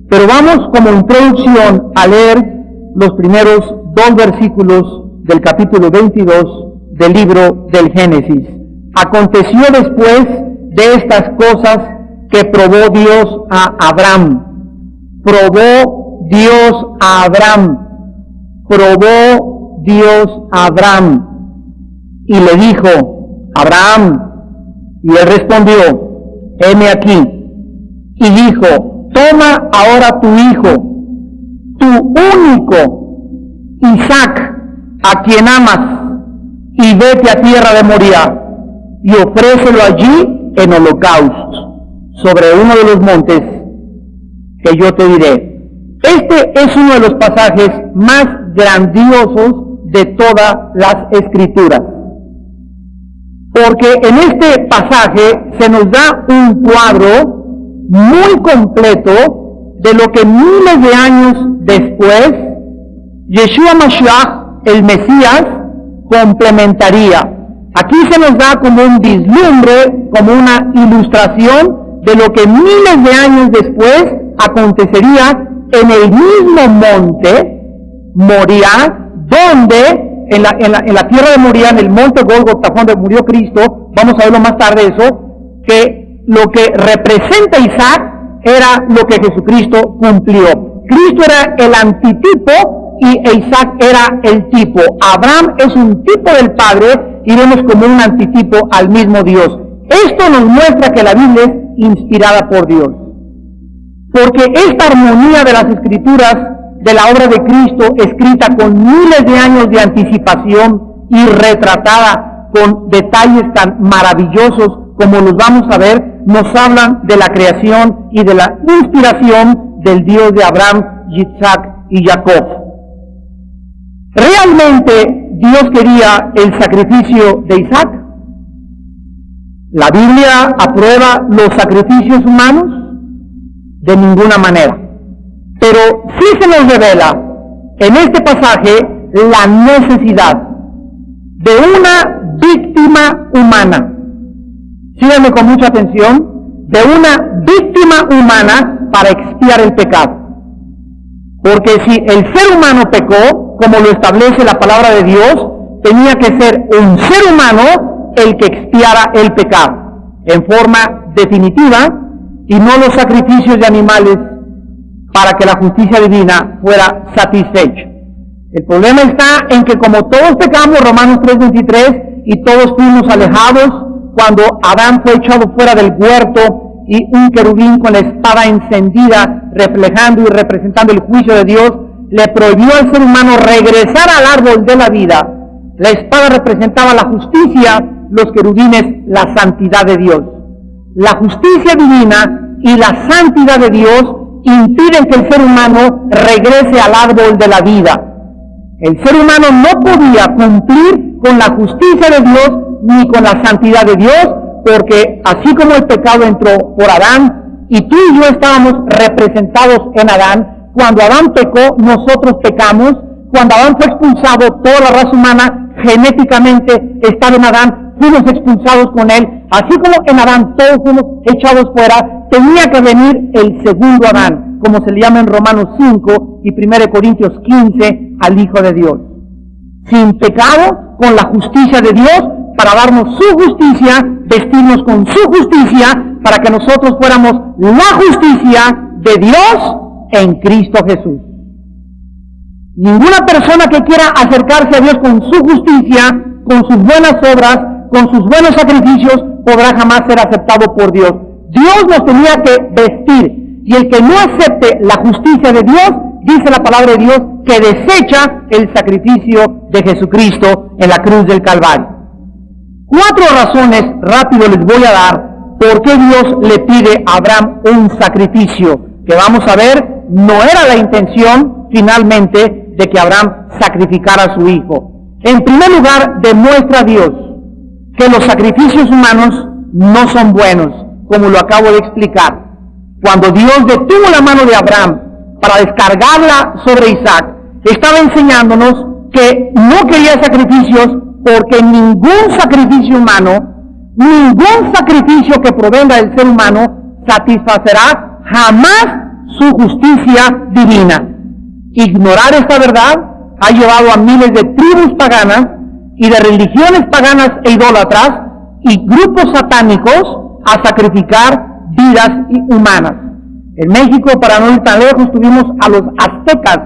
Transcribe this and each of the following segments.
Pero vamos como introducción a leer los primeros 2 versículos del capítulo 22 del libro del Génesis. Aconteció después de estas cosas que probó Dios a Abraham. Probó Dios a Abraham. Probó Dios a Abraham. Y le dijo, Abraham, y él respondió, heme aquí. Y dijo, toma ahora tu hijo, tu único, Isaac, a quien amas, y vete a tierra de Moriah, y ofrécelo allí en holocausto, sobre uno de los montes que yo te diré. Este es uno de los pasajes más grandiosos de todas las Escrituras, porque en este pasaje se nos da un cuadro muy completo de lo que miles de años después Yeshua Mashiach, el Mesías, complementaría. Aquí se nos da como un vislumbre, como una ilustración de lo que miles de años después acontecería en el mismo monte Moriah, donde en la tierra de Moriah, en el monte Gólgota, donde murió Cristo. Vamos a verlo más tarde eso, que lo que representa Isaac era lo que Jesucristo cumplió. Cristo era el antitipo y Isaac era el tipo. Abraham es un tipo del Padre y vemos como un antitipo al mismo Dios. Esto nos muestra que la Biblia es inspirada por Dios, porque esta armonía de las Escrituras, de la obra de Cristo, escrita con miles de años de anticipación y retratada con detalles tan maravillosos como los vamos a ver, nos hablan de la creación y de la inspiración del Dios de Abraham, Isaac y Jacob. ¿Realmente Dios quería el sacrificio de Isaac? ¿La Biblia aprueba los sacrificios humanos? De ninguna manera. Pero sí se nos revela en este pasaje la necesidad de una víctima humana. Síganme con mucha atención, de una víctima humana para expiar el pecado. Porque si el ser humano pecó, como lo establece la palabra de Dios, tenía que ser un ser humano el que expiara el pecado, en forma definitiva, y no los sacrificios de animales para que la justicia divina fuera satisfecha. El problema está en que como todos pecamos, Romanos 3:23, y todos fuimos alejados, cuando Adán fue echado fuera del huerto y un querubín con la espada encendida, reflejando y representando el juicio de Dios, le prohibió al ser humano regresar al árbol de la vida. La espada representaba la justicia, los querubines la santidad de Dios. La justicia divina y la santidad de Dios impiden que el ser humano regrese al árbol de la vida. El ser humano no podía cumplir con la justicia de Dios ni con la santidad de Dios, porque así como el pecado entró por Adán, y tú y yo estábamos representados en Adán, cuando Adán pecó, nosotros pecamos. Cuando Adán fue expulsado, toda la raza humana genéticamente estaba en Adán, fuimos expulsados con él. Así como en Adán todos fuimos echados fuera, tenía que venir el segundo Adán, como se le llama en Romanos 5 y 1 Corintios 15, al Hijo de Dios. Sin pecado, con la justicia de Dios, para darnos su justicia, vestirnos con su justicia, para que nosotros fuéramos la justicia de Dios en Cristo Jesús. Ninguna persona que quiera acercarse a Dios con su justicia, con sus buenas obras, con sus buenos sacrificios, podrá jamás ser aceptado por Dios. Dios nos tenía que vestir, y el que no acepte la justicia de Dios, dice la palabra de Dios, que desecha el sacrificio de Jesucristo en la cruz del Calvario. 4 razones, rápido les voy a dar, por qué Dios le pide a Abraham un sacrificio, que vamos a ver no era la intención finalmente de que Abraham sacrificara a su hijo. En primer lugar, demuestra a Dios que los sacrificios humanos no son buenos, como lo acabo de explicar. Cuando Dios detuvo la mano de Abraham para descargarla sobre Isaac, estaba enseñándonos que no quería sacrificios, porque ningún sacrificio humano, ningún sacrificio que provenga del ser humano satisfacerá jamás su justicia divina. Ignorar esta verdad ha llevado a miles de tribus paganas y de religiones paganas e idólatras y grupos satánicos a sacrificar vidas humanas. En México, para no ir tan lejos, tuvimos a los aztecas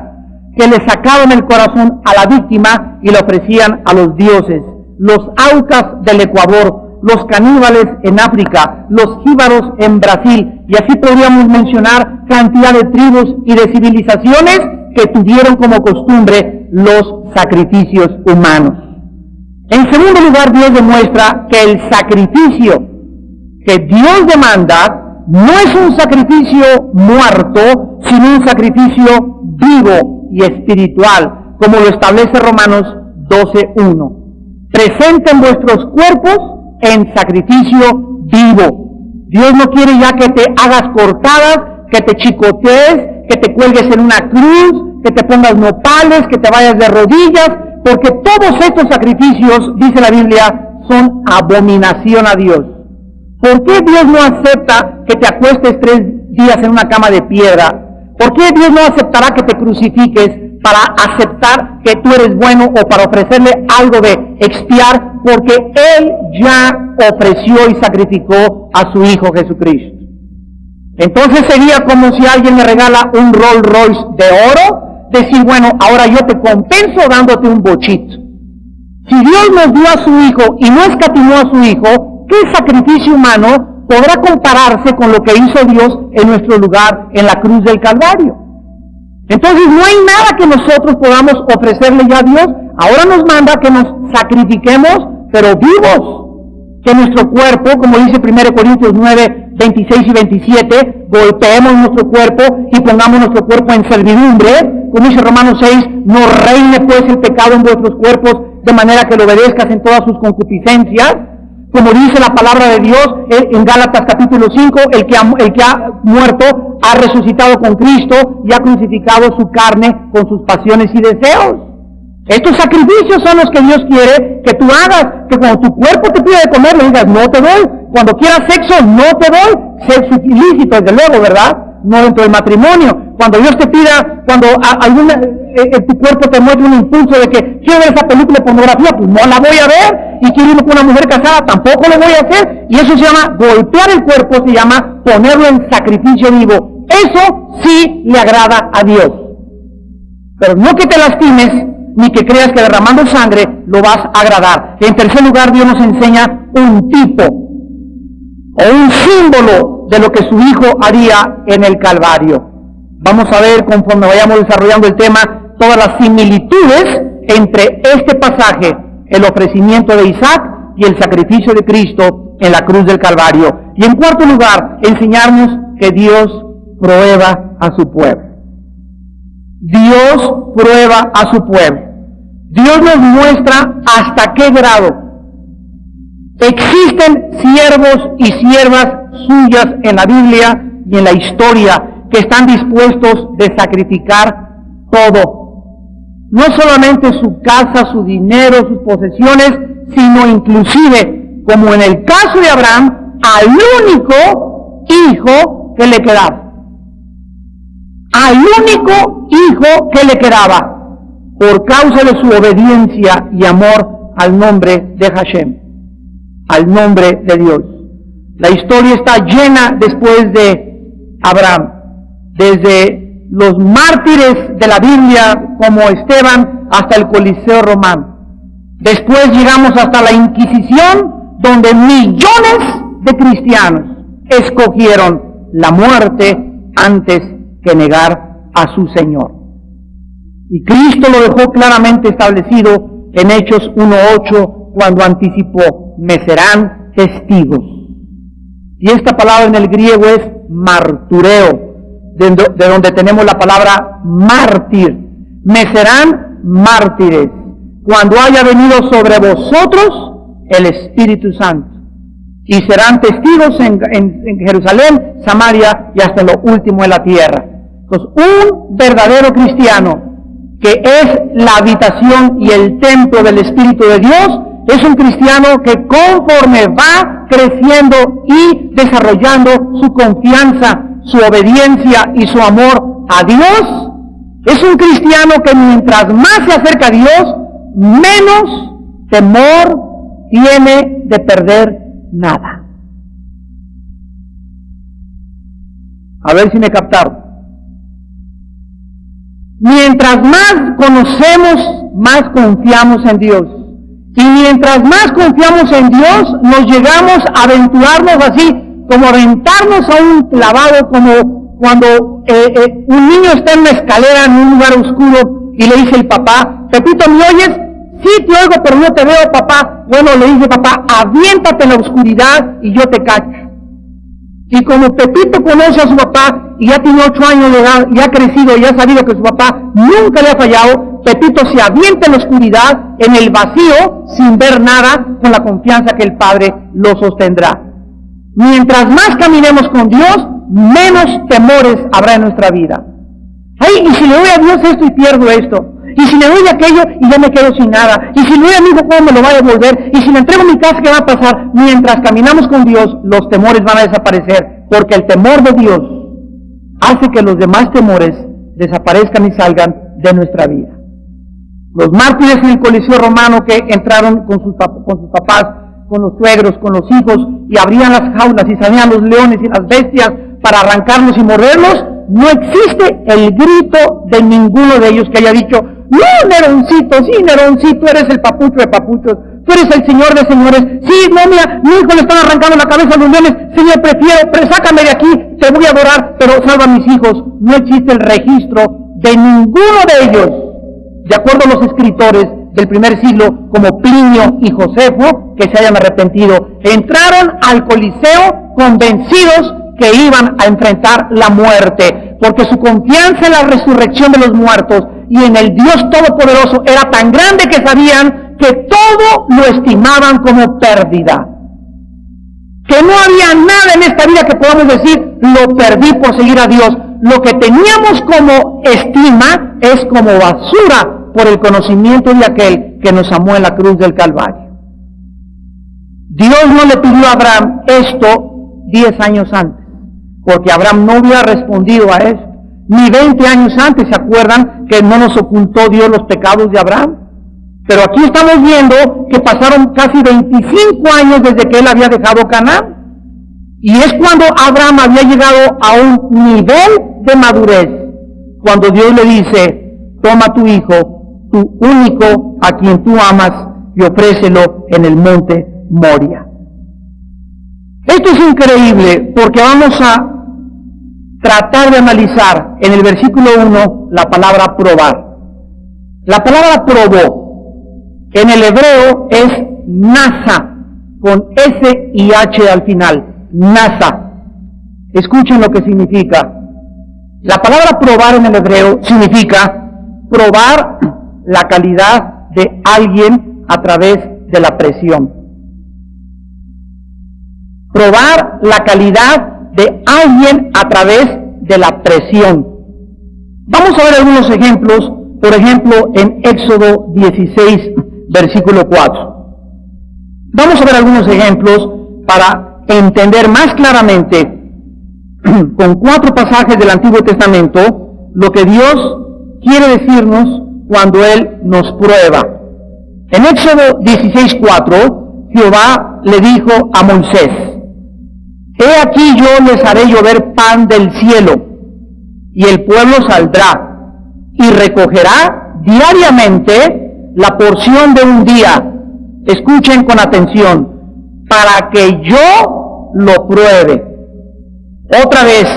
que le sacaban el corazón a la víctima y le ofrecían a los dioses. Los aucas del Ecuador, los caníbales en África, los jíbaros en Brasil, y así podríamos mencionar cantidad de tribus y de civilizaciones que tuvieron como costumbre los sacrificios humanos. En segundo lugar, Dios demuestra que el sacrificio que Dios demanda no es un sacrificio muerto, sino un sacrificio vivo y espiritual, como lo establece Romanos 12:1. Presenten vuestros cuerpos en sacrificio vivo. Dios no quiere ya que te hagas cortadas, que te chicotees, que te cuelgues en una cruz, que te pongas nopales, que te vayas de rodillas, porque todos estos sacrificios, dice la Biblia, son abominación a Dios. ¿Por qué Dios no acepta que te acuestes 3 días en una cama de piedra? ¿Por qué Dios no aceptará que te crucifiques para aceptar que tú eres bueno o para ofrecerle algo de expiar? Porque Él ya ofreció y sacrificó a su Hijo Jesucristo. Entonces sería como si alguien me regala un Rolls Royce de oro, decir, bueno, ahora yo te compenso dándote un bochito. Si Dios nos dio a su Hijo y no escatimó a su Hijo, ¿qué sacrificio humano podrá compararse con lo que hizo Dios en nuestro lugar en la cruz del Calvario? Entonces no hay nada que nosotros podamos ofrecerle ya a Dios. Ahora nos manda que nos sacrifiquemos, pero vivos. Que nuestro cuerpo, como dice 1 Corintios 9, 26 y 27, golpeemos nuestro cuerpo y pongamos nuestro cuerpo en servidumbre. Como dice Romanos 6, no reine pues el pecado en vuestros cuerpos, de manera que lo obedezcas en todas sus concupiscencias. Como dice la palabra de Dios en Gálatas capítulo 5, el que ha muerto ha resucitado con Cristo y ha crucificado su carne con sus pasiones y deseos. Estos sacrificios son los que Dios quiere que tú hagas, que cuando tu cuerpo te pide de comer, le digas, no te doy. Cuando quieras sexo, no te doy. Sexo ilícito, desde luego, ¿verdad? No dentro del matrimonio. Cuando Dios te pida, cuando tu cuerpo te muestre un impulso de que quiero ver esa película de pornografía, pues no la voy a ver. Y quiero irme con una mujer casada, tampoco lo voy a hacer. Y eso se llama golpear el cuerpo, se llama ponerlo en sacrificio vivo. Eso sí le agrada a Dios. Pero no que te lastimes, ni que creas que derramando sangre lo vas a agradar. En tercer lugar, Dios nos enseña un tipo o un símbolo de lo que su Hijo haría en el Calvario. Vamos a ver, conforme vayamos desarrollando el tema, todas las similitudes entre este pasaje, el ofrecimiento de Isaac y el sacrificio de Cristo en la cruz del Calvario. Y en cuarto lugar, enseñarnos que Dios prueba a su pueblo. Dios prueba a su pueblo. Dios nos muestra hasta qué grado existen siervos y siervas suyas en la Biblia y en la historia que están dispuestos de sacrificar todo. No solamente su casa, su dinero, sus posesiones, sino inclusive, como en el caso de Abraham, al único hijo que le quedaba. Al único hijo que le quedaba, por causa de su obediencia y amor al nombre de Hashem, al nombre de Dios. La historia está llena después de Abraham, desde los mártires de la Biblia como Esteban hasta el Coliseo romano. Después llegamos hasta la Inquisición, donde millones de cristianos escogieron la muerte antes que negar a su Señor. Y Cristo lo dejó claramente establecido en Hechos 1:8 cuando anticipó, me serán testigos. Y esta palabra en el griego es martureo, de donde tenemos la palabra mártir. Me serán mártires cuando haya venido sobre vosotros el Espíritu Santo. Y serán testigos en Jerusalén, Samaria y hasta lo último de la tierra. Entonces, un verdadero cristiano, que es la habitación y el templo del Espíritu de Dios, es un cristiano que conforme va creciendo y desarrollando su confianza, su obediencia y su amor a Dios, es un cristiano que mientras más se acerca a Dios, menos temor tiene de perder nada. A ver si me captaron. Mientras más conocemos, más confiamos en Dios. Y mientras más confiamos en Dios, nos llegamos a aventurarnos así, como aventarnos a un clavado, como cuando un niño está en una escalera en un lugar oscuro y le dice el papá: Pepito, ¿me oyes? Sí, te oigo, pero no te veo, papá. Bueno, le dice papá: aviéntate en la oscuridad y yo te cacho. Y como Pepito conoce a su papá y ya tiene 8 años de edad y ha crecido y ha sabido que su papá nunca le ha fallado, Pepito se avienta en la oscuridad, en el vacío, sin ver nada, con la confianza que el Padre lo sostendrá. Mientras más caminemos con Dios, menos temores habrá en nuestra vida. Ay, y si le doy a Dios esto y pierdo esto, y si le doy aquello y ya me quedo sin nada, y si le doy a mi hijo, ¿cómo me lo va a devolver? Y si le entrego mi casa, ¿qué va a pasar? Mientras caminamos con Dios, los temores van a desaparecer, porque el temor de Dios hace que los demás temores desaparezcan y salgan de nuestra vida. Los mártires en el Coliseo Romano que entraron con sus papás, con los suegros, con los hijos, y abrían las jaulas y salían los leones y las bestias para arrancarlos y morderlos, no existe el grito de ninguno de ellos que haya dicho: no, Neroncito, sí, Neroncito, eres el papucho de papuchos, tú eres el señor de señores, sí, no, mira, mi hijo le están arrancando la cabeza a los leones, Señor, pero sácame de aquí, te voy a adorar, pero salva a mis hijos. No existe el registro de ninguno de ellos, de acuerdo a los escritores del primer siglo, como Plinio y Josefo, que se hayan arrepentido. Entraron al Coliseo convencidos que iban a enfrentar la muerte, porque su confianza en la resurrección de los muertos y en el Dios Todopoderoso era tan grande que sabían que todo lo estimaban como pérdida. Que no había nada en esta vida que podamos decir: lo perdí por seguir a Dios. Lo que teníamos como estima es como basura por el conocimiento de aquel que nos amó en la cruz del Calvario. Dios no le pidió a Abraham esto 10 años antes, porque Abraham no hubiera respondido a esto, ni 20 años antes. ¿Se acuerdan que no nos ocultó Dios los pecados de Abraham? Pero aquí estamos viendo que pasaron casi 25 años desde que él había dejado Canaán. Y es cuando Abraham había llegado a un nivel de madurez, cuando Dios le dice: toma tu hijo, tu único, a quien tú amas, y ofrécelo en el monte Moria. Esto es increíble porque vamos a tratar de analizar en el versículo 1 la palabra probar. La palabra probó en el hebreo es nasa, con S y H al final. Nasa. Escuchen lo que significa. La palabra probar en el hebreo significa probar la calidad de alguien a través de la presión. Probar la calidad de alguien a través de la presión. Vamos a ver algunos ejemplos, por ejemplo, en Éxodo 16, versículo 4. Vamos a ver algunos ejemplos para entender más claramente, con 4 pasajes del Antiguo Testamento, lo que Dios quiere decirnos cuando Él nos prueba. En Éxodo 16:4, Jehová le dijo a Moisés: he aquí yo les haré llover pan del cielo, y el pueblo saldrá y recogerá diariamente la porción de un día. Escuchen con atención, para que yo lo pruebe. Otra vez,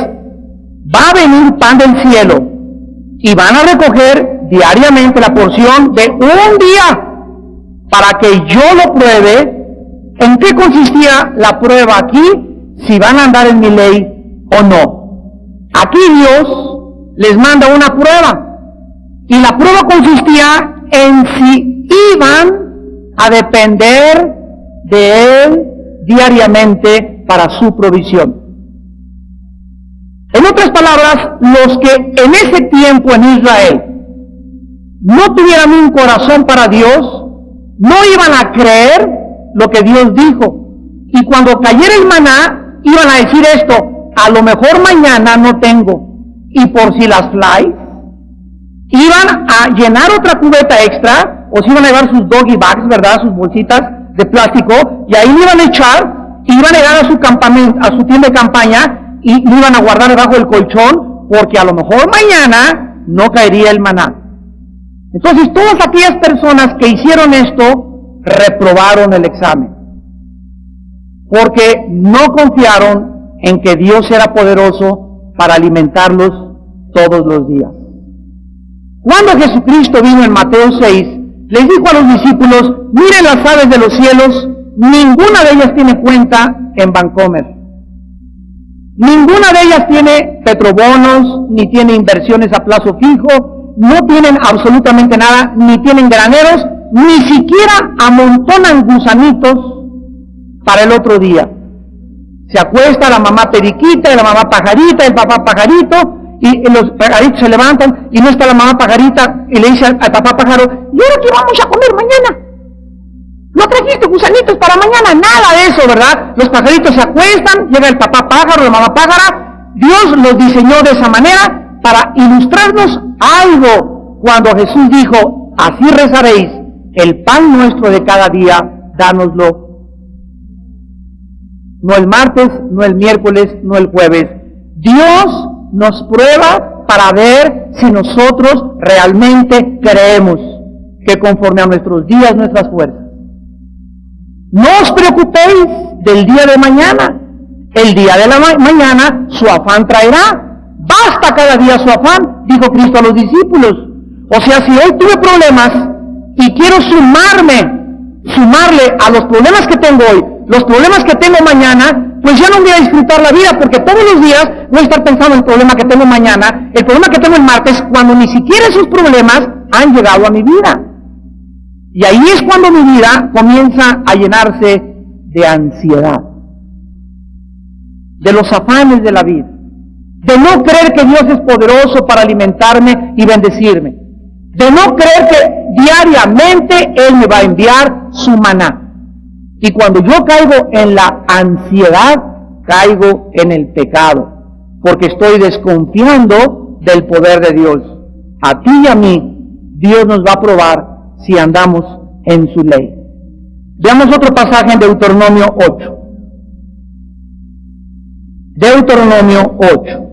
va a venir pan del cielo y van a recoger diariamente la porción de un día para que yo lo pruebe. ¿En qué consistía la prueba aquí? Si van a andar en mi ley o no. Aquí Dios les manda una prueba, y la prueba consistía en si iban a depender de Él diariamente para su provisión. En otras palabras, los que en ese tiempo en Israel no tuvieran un corazón para Dios, no iban a creer lo que Dios dijo. Y cuando cayera el maná, iban a decir esto: a lo mejor mañana no tengo. Y por si las flies, iban a llenar otra cubeta extra, o se iban a llevar sus doggy bags, ¿verdad? Sus bolsitas de plástico, y ahí le iban a echar, y iban a llegar a su campamento, a su tienda de campaña, y lo iban a guardar debajo del colchón, porque a lo mejor mañana no caería el maná. Entonces, todas aquellas personas que hicieron esto, reprobaron el examen, porque no confiaron en que Dios era poderoso para alimentarlos todos los días. Cuando Jesucristo vino en Mateo 6, les dijo a los discípulos: miren las aves de los cielos, ninguna de ellas tiene cuenta en Bancomer. Ninguna de ellas tiene petrobonos, ni tiene inversiones a plazo fijo, no tienen absolutamente nada, ni tienen graneros, ni siquiera amontonan gusanitos para el otro día. Se acuesta la mamá periquita, y la mamá pajarita, el papá pajarito, y los pajaritos se levantan, y no está la mamá pajarita, y le dice al papá pájaro: ¿y ahora qué vamos a comer mañana? ¿No trajiste gusanitos para mañana? Nada de eso, ¿verdad? Los pajaritos se acuestan, llega el papá pájaro, la mamá pájara. Dios los diseñó de esa manera para ilustrarnos algo. Cuando Jesús dijo: así rezaréis, el pan nuestro de cada día, dánoslo. No el martes, no el miércoles, no el jueves. Dios nos prueba para ver si nosotros realmente creemos que conforme a nuestros días, nuestras fuerzas. No os preocupéis del día de mañana. El día de la mañana su afán traerá. Basta cada día su afán, dijo Cristo a los discípulos. O sea, si hoy tuve problemas y quiero sumarle a los problemas que tengo hoy, los problemas que tengo mañana, pues ya no voy a disfrutar la vida, porque todos los días voy a estar pensando en el problema que tengo mañana, el problema que tengo el martes, cuando ni siquiera esos problemas han llegado a mi vida. Y ahí es cuando mi vida comienza a llenarse de ansiedad, de los afanes de la vida, de no creer que Dios es poderoso para alimentarme y bendecirme, de no creer que diariamente Él me va a enviar su maná. Y cuando yo caigo en la ansiedad, caigo en el pecado, porque estoy desconfiando del poder de Dios. A ti y a mí, Dios nos va a probar si andamos en su ley. Veamos otro pasaje en Deuteronomio 8. Deuteronomio 8,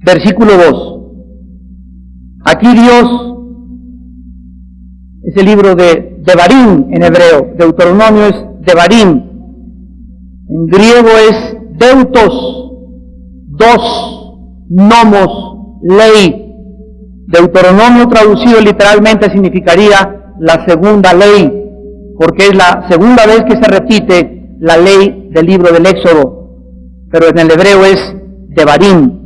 versículo 2. Aquí Dios, es el libro de Devarim en hebreo, Deuteronomio es Devarim, en griego es Deutos, dos, nomos, ley. Deuteronomio traducido literalmente significaría la segunda ley, porque es la segunda vez que se repite la ley del libro del Éxodo, pero en el hebreo es Devarim.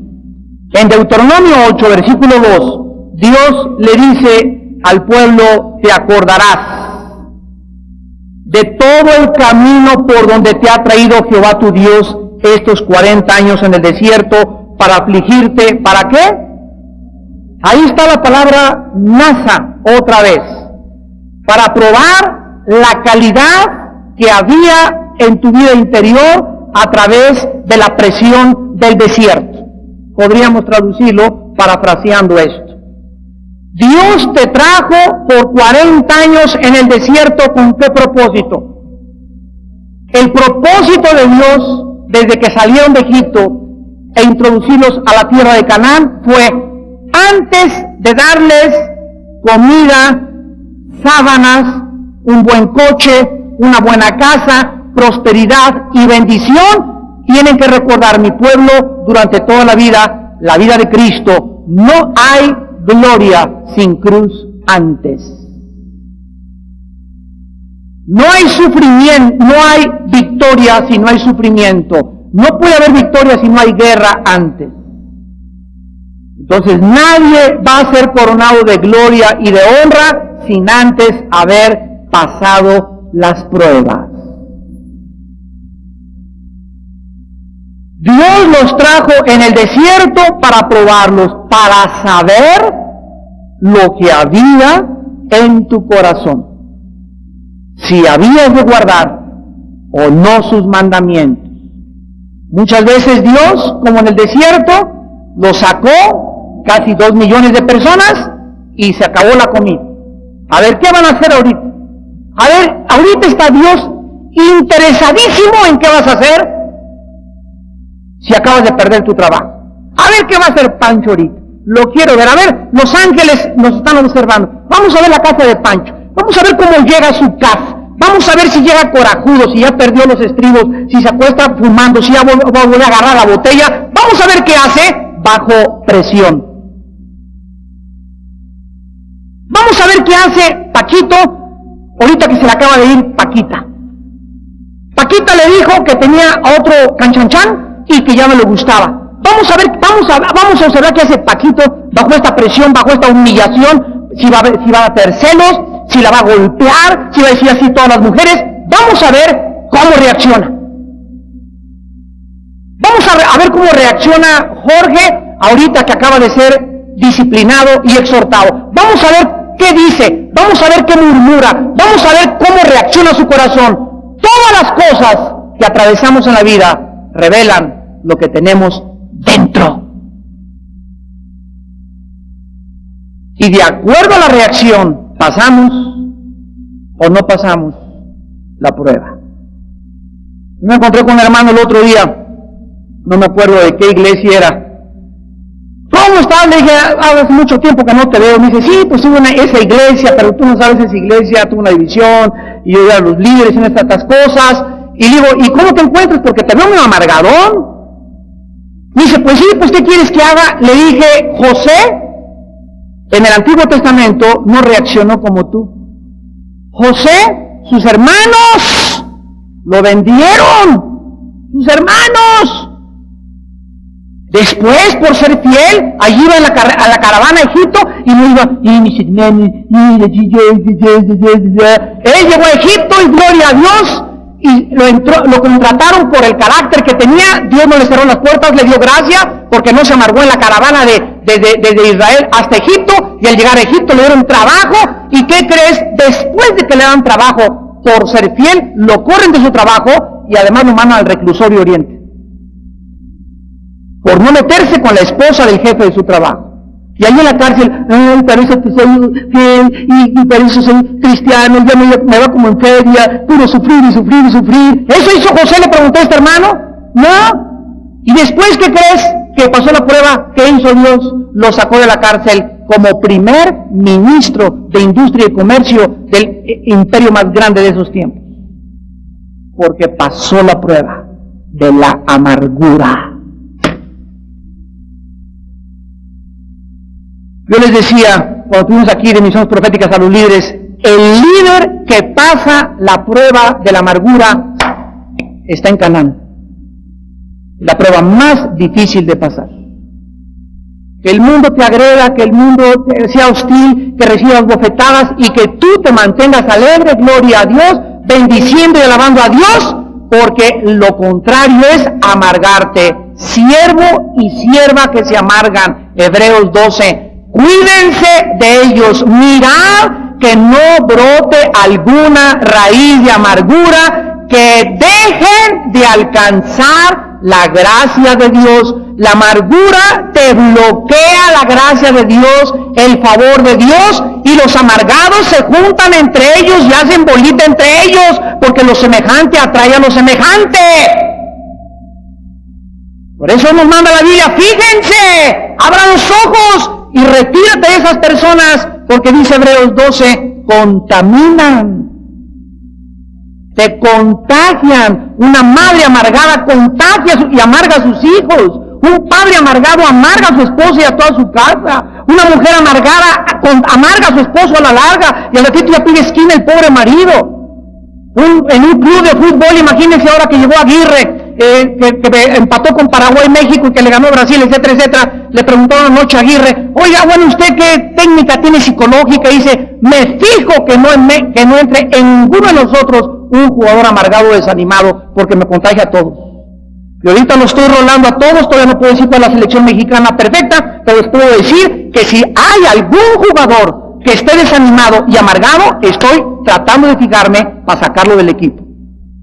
En Deuteronomio 8, versículo 2, Dios le dice al pueblo: te acordarás de todo el camino por donde te ha traído Jehová tu Dios estos 40 años en el desierto para afligirte. ¿Para qué? Ahí está la palabra nasa otra vez, para probar la calidad que había en tu vida interior a través de la presión del desierto. Podríamos traducirlo parafraseando esto. Dios te trajo por 40 años en el desierto, ¿con qué propósito? El propósito de Dios, desde que salieron de Egipto e introducirlos a la tierra de Canaán, fue: antes de darles comida, sábanas, un buen coche, una buena casa, prosperidad y bendición, tienen que recordar: mi pueblo, durante toda la vida de Cristo, no hay gloria sin cruz antes. No hay sufrimiento, no hay victoria si no hay sufrimiento. No puede haber victoria si no hay guerra antes. Entonces nadie va a ser coronado de gloria y de honra sin antes haber pasado las pruebas. Dios los trajo en el desierto para probarlos, para saber lo que había en tu corazón. Si habías de guardar o no sus mandamientos. Muchas veces Dios, como en el desierto, los sacó casi 2 millones de personas y se acabó la comida. A ver, ¿qué van a hacer ahorita? A ver, ahorita está Dios interesadísimo en qué vas a hacer si acabas de perder tu trabajo. A ver qué va a hacer Pancho ahorita. Lo quiero ver. A ver, los ángeles nos están observando. Vamos a ver la casa de Pancho. Vamos a ver cómo llega a su casa. Vamos a ver si llega corajudo, si ya perdió los estribos, si se acuesta fumando, si ya va a volver a agarrar la botella. Vamos a ver qué hace bajo presión. Vamos a ver qué hace Paquito ahorita que se le acaba de ir Paquita. Paquita le dijo que tenía a otro canchanchan y que ya no le gustaba. Vamos a observar qué hace Paquito bajo esta presión, bajo esta humillación, si va a tener celos, si la va a golpear, si va a decir así todas las mujeres. Vamos a ver cómo reacciona. Vamos a ver cómo reacciona Jorge ahorita que acaba de ser disciplinado y exhortado. Vamos a ver qué dice, vamos a ver qué murmura, vamos a ver cómo reacciona su corazón. Todas las cosas que atravesamos en la vida revelan lo que tenemos dentro. Y de acuerdo a la reacción, pasamos o no pasamos la prueba. Me encontré con un hermano el otro día, no me acuerdo de qué iglesia era. ¿Cómo estás? Le dije, hace mucho tiempo que no te veo. Me dice, sí, pues tuve esa iglesia, pero tú no sabes esa iglesia, tuve una división, y yo era los líderes en estas cosas. Y digo, ¿y cómo te encuentras? Porque te veo muy amargadón. Me dice, pues sí, pues ¿qué quieres que haga? Le dije, José, en el Antiguo Testamento, no reaccionó como tú. José, sus hermanos, lo vendieron. Sus hermanos. Después, por ser fiel, allí iba a la caravana a Egipto y no iba, y mis hermanos, él llegó a Egipto y gloria a Dios, y lo contrataron por el carácter que tenía. Dios no le cerró las puertas, le dio gracia, porque no se amargó en la caravana desde Israel hasta Egipto, y al llegar a Egipto le dieron trabajo. ¿Y qué crees? Después de que le dan trabajo por ser fiel, lo corren de su trabajo y además lo mandan al reclusorio Oriente, por no meterse con la esposa del jefe de su trabajo. Y ahí en la cárcel, ay, para eso que soy fiel, y para eso soy cristiano, ya me va como en feria, puro sufrir y sufrir y sufrir. ¿Eso hizo José? Le preguntó a este hermano. No. Y después, ¿qué crees? Que pasó la prueba. ¿Qué hizo Dios? Lo sacó de la cárcel como primer ministro de industria y comercio del imperio más grande de esos tiempos. Porque pasó la prueba de la amargura. Yo les decía, cuando tuvimos aquí de misiones proféticas a los líderes, el líder que pasa la prueba de la amargura está en Canaán. La prueba más difícil de pasar. Que el mundo te agreda, que el mundo sea hostil, que recibas bofetadas y que tú te mantengas alegre, gloria a Dios, bendiciendo y alabando a Dios, porque lo contrario es amargarte. Siervo y sierva que se amargan. Hebreos 12. Cuídense de ellos, mirad que no brote alguna raíz de amargura, que dejen de alcanzar la gracia de Dios. La amargura te bloquea la gracia de Dios, el favor de Dios, y los amargados se juntan entre ellos y hacen bolita entre ellos, porque lo semejante atrae a lo semejante. Por eso nos manda la Biblia, fíjense, abran los ojos y retírate de esas personas, porque dice Hebreos 12, contaminan, te contagian. Una madre amargada contagia y amarga a sus hijos. Un padre amargado amarga a su esposa y a toda su casa. Una mujer amargada amarga a su esposo a la larga, y al ratito ya pide esquina el pobre marido. En un club de fútbol, imagínense ahora que llegó Aguirre, que empató con Paraguay, México y que le ganó Brasil, etcétera, etcétera. Le preguntaron anoche a Aguirre, oiga, bueno, ¿usted qué técnica tiene psicológica? Y dice, me fijo que no entre en ninguno de nosotros un jugador amargado o desanimado, porque me contagia a todos. Y ahorita lo estoy rolando a todos, todavía no puedo decir cuál es la selección mexicana perfecta, pero les puedo decir que si hay algún jugador que esté desanimado y amargado, estoy tratando de fijarme para sacarlo del equipo,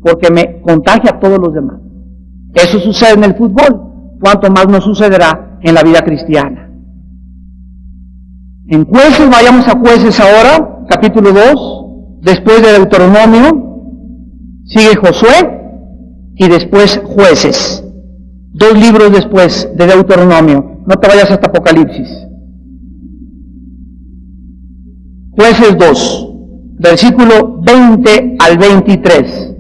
porque me contagia a todos los demás. Eso sucede en el fútbol, cuanto más nos sucederá en la vida cristiana. En Jueces, vayamos a Jueces ahora, capítulo 2, después de Deuteronomio, sigue Josué y después Jueces. 2 libros después de Deuteronomio, no te vayas hasta Apocalipsis. Jueces 2, versículo 20 al 23.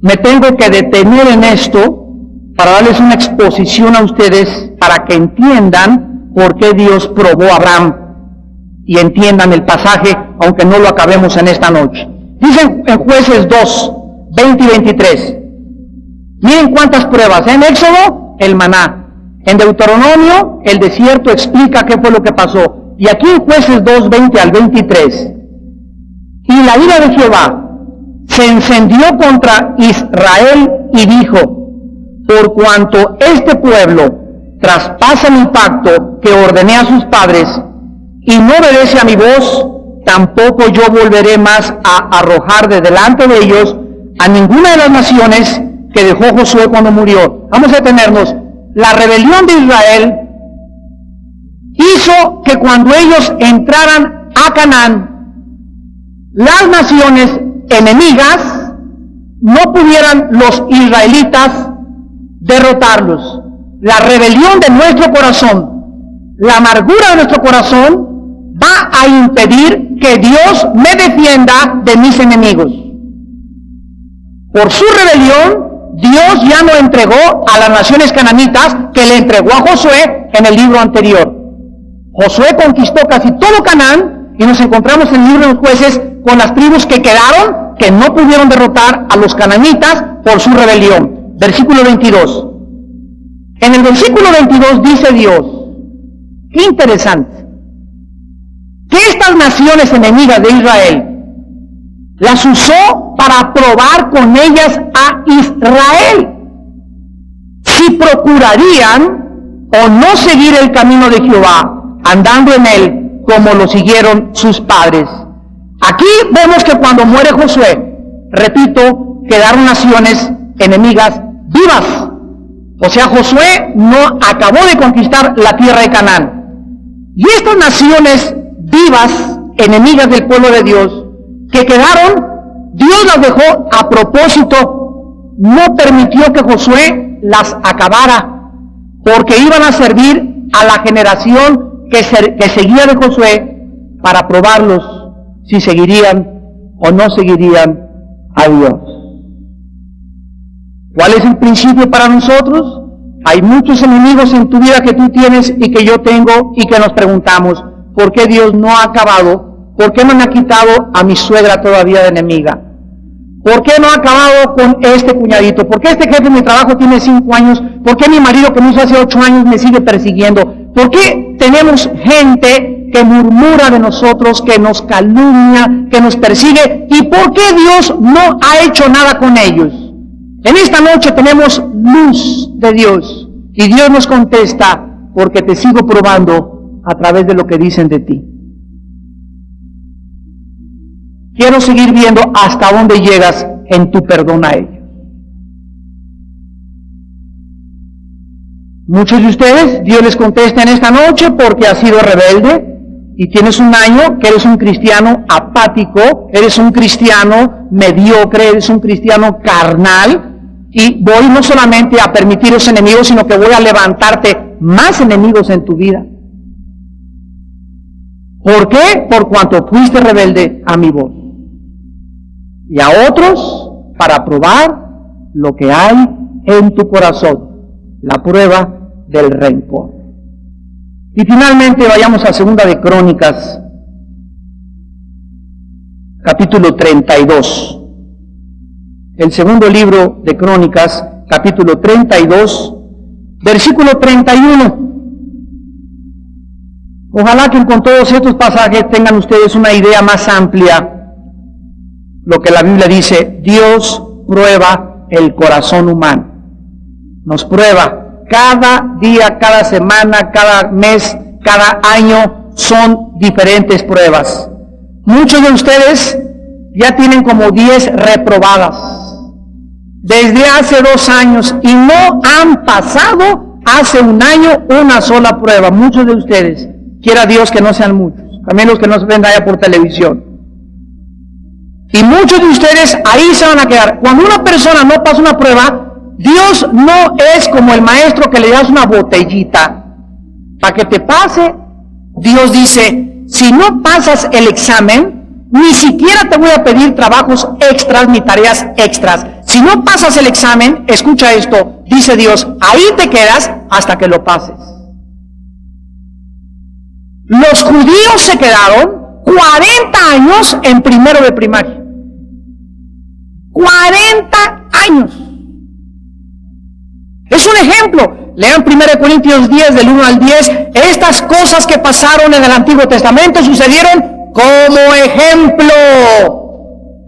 Me tengo que detener en esto para darles una exposición a ustedes para que entiendan por qué Dios probó a Abraham y entiendan el pasaje, aunque no lo acabemos en esta noche. Dice en Jueces 2, 20 y 23. Miren cuántas pruebas. En Éxodo, el maná. En Deuteronomio, el desierto explica qué fue lo que pasó. Y aquí en Jueces 2, 20 al 23, y la ira de Jehová se encendió contra Israel y dijo, por cuanto este pueblo traspasa mi pacto que ordené a sus padres y no obedece a mi voz, tampoco yo volveré más a arrojar de delante de ellos a ninguna de las naciones que dejó Josué cuando murió. Vamos a detenernos. La rebelión de Israel hizo que cuando ellos entraran a Canaán, las naciones enemigas no pudieran los israelitas derrotarlos. La rebelión de nuestro corazón, la amargura de nuestro corazón va a impedir que Dios me defienda de mis enemigos. Por su rebelión, Dios ya no entregó a las naciones cananitas que le entregó a Josué en el libro anterior. Josué conquistó casi todo Canaán y nos encontramos en el libro de los Jueces con las tribus que quedaron, que no pudieron derrotar a los cananitas por su rebelión. Versículo 22. En el versículo 22 dice Dios, qué interesante, que estas naciones enemigas de Israel las usó para probar con ellas a Israel si procurarían o no seguir el camino de Jehová, andando en él como lo siguieron sus padres. Aquí vemos que cuando muere Josué, repito, quedaron naciones enemigas vivas. O sea, Josué no acabó de conquistar la tierra de Canaán. Y estas naciones vivas, enemigas del pueblo de Dios, que quedaron, Dios las dejó a propósito, no permitió que Josué las acabara, porque iban a servir a la generación que seguía de Josué para probarlos si seguirían o no seguirían a Dios. ¿Cuál es el principio para nosotros? Hay muchos enemigos en tu vida que tú tienes y que yo tengo y que nos preguntamos, ¿por qué Dios no ha acabado? ¿Por qué no me ha quitado a mi suegra todavía de enemiga? ¿Por qué no ha acabado con este cuñadito? ¿Por qué este jefe de mi trabajo tiene 5 años? ¿Por qué mi marido que me hizo hace 8 años me sigue persiguiendo? ¿Por qué tenemos gente que murmura de nosotros, que nos calumnia, que nos persigue? ¿Y por qué Dios no ha hecho nada con ellos? En esta noche tenemos luz de Dios y Dios nos contesta, porque te sigo probando a través de lo que dicen de ti. Quiero seguir viendo hasta dónde llegas en tu perdón a ellos. Muchos de ustedes, Dios les contesta en esta noche porque has sido rebelde y tienes un año que eres un cristiano apático, eres un cristiano mediocre, eres un cristiano carnal, y voy no solamente a permitir los enemigos, sino que voy a levantarte más enemigos en tu vida. ¿Por qué? Por cuanto fuiste rebelde a mi voz. Y a otros para probar lo que hay en tu corazón, la prueba del rencor. Y finalmente vayamos a 2 de Crónicas, capítulo 32. El segundo libro de Crónicas, capítulo 32, versículo 31. Ojalá que con todos estos pasajes tengan ustedes una idea más amplia. Lo que la Biblia dice, Dios prueba el corazón humano. Nos prueba cada día, cada semana, cada mes, cada año, son diferentes pruebas. Muchos de ustedes ya tienen como 10 reprobadas desde hace 2 años y no han pasado hace 1 año una sola prueba. Muchos de ustedes, quiera Dios que no sean muchos, también los que no se ven allá por televisión. Y muchos de ustedes ahí se van a quedar. Cuando una persona no pasa una prueba, Dios no es como el maestro que le das una botellita para que te pase. Dios dice, si no pasas el examen, ni siquiera te voy a pedir trabajos extras ni tareas extras. Si no pasas el examen, escucha esto, dice Dios, ahí te quedas hasta que lo pases. Los judíos se quedaron 40 años en primero de primaria. 40 años. Es un ejemplo. Lean 1 Corintios 10, del 1 al 10. Estas cosas que pasaron en el Antiguo Testamento sucedieron como ejemplo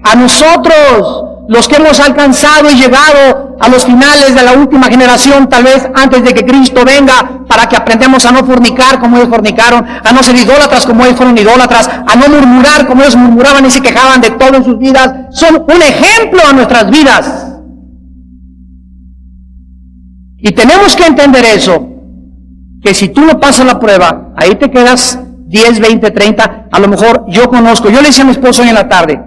a nosotros, los que hemos alcanzado y llegado a los finales de la última generación, tal vez antes de que Cristo venga, para que aprendamos a no fornicar como ellos fornicaron, a no ser idólatras como ellos fueron idólatras, a no murmurar como ellos murmuraban y se quejaban de todo en sus vidas. Son un ejemplo a nuestras vidas. Y tenemos que entender eso, que si tú no pasas la prueba, ahí te quedas 10, 20, 30, a lo mejor yo le decía a mi esposo hoy en la tarde,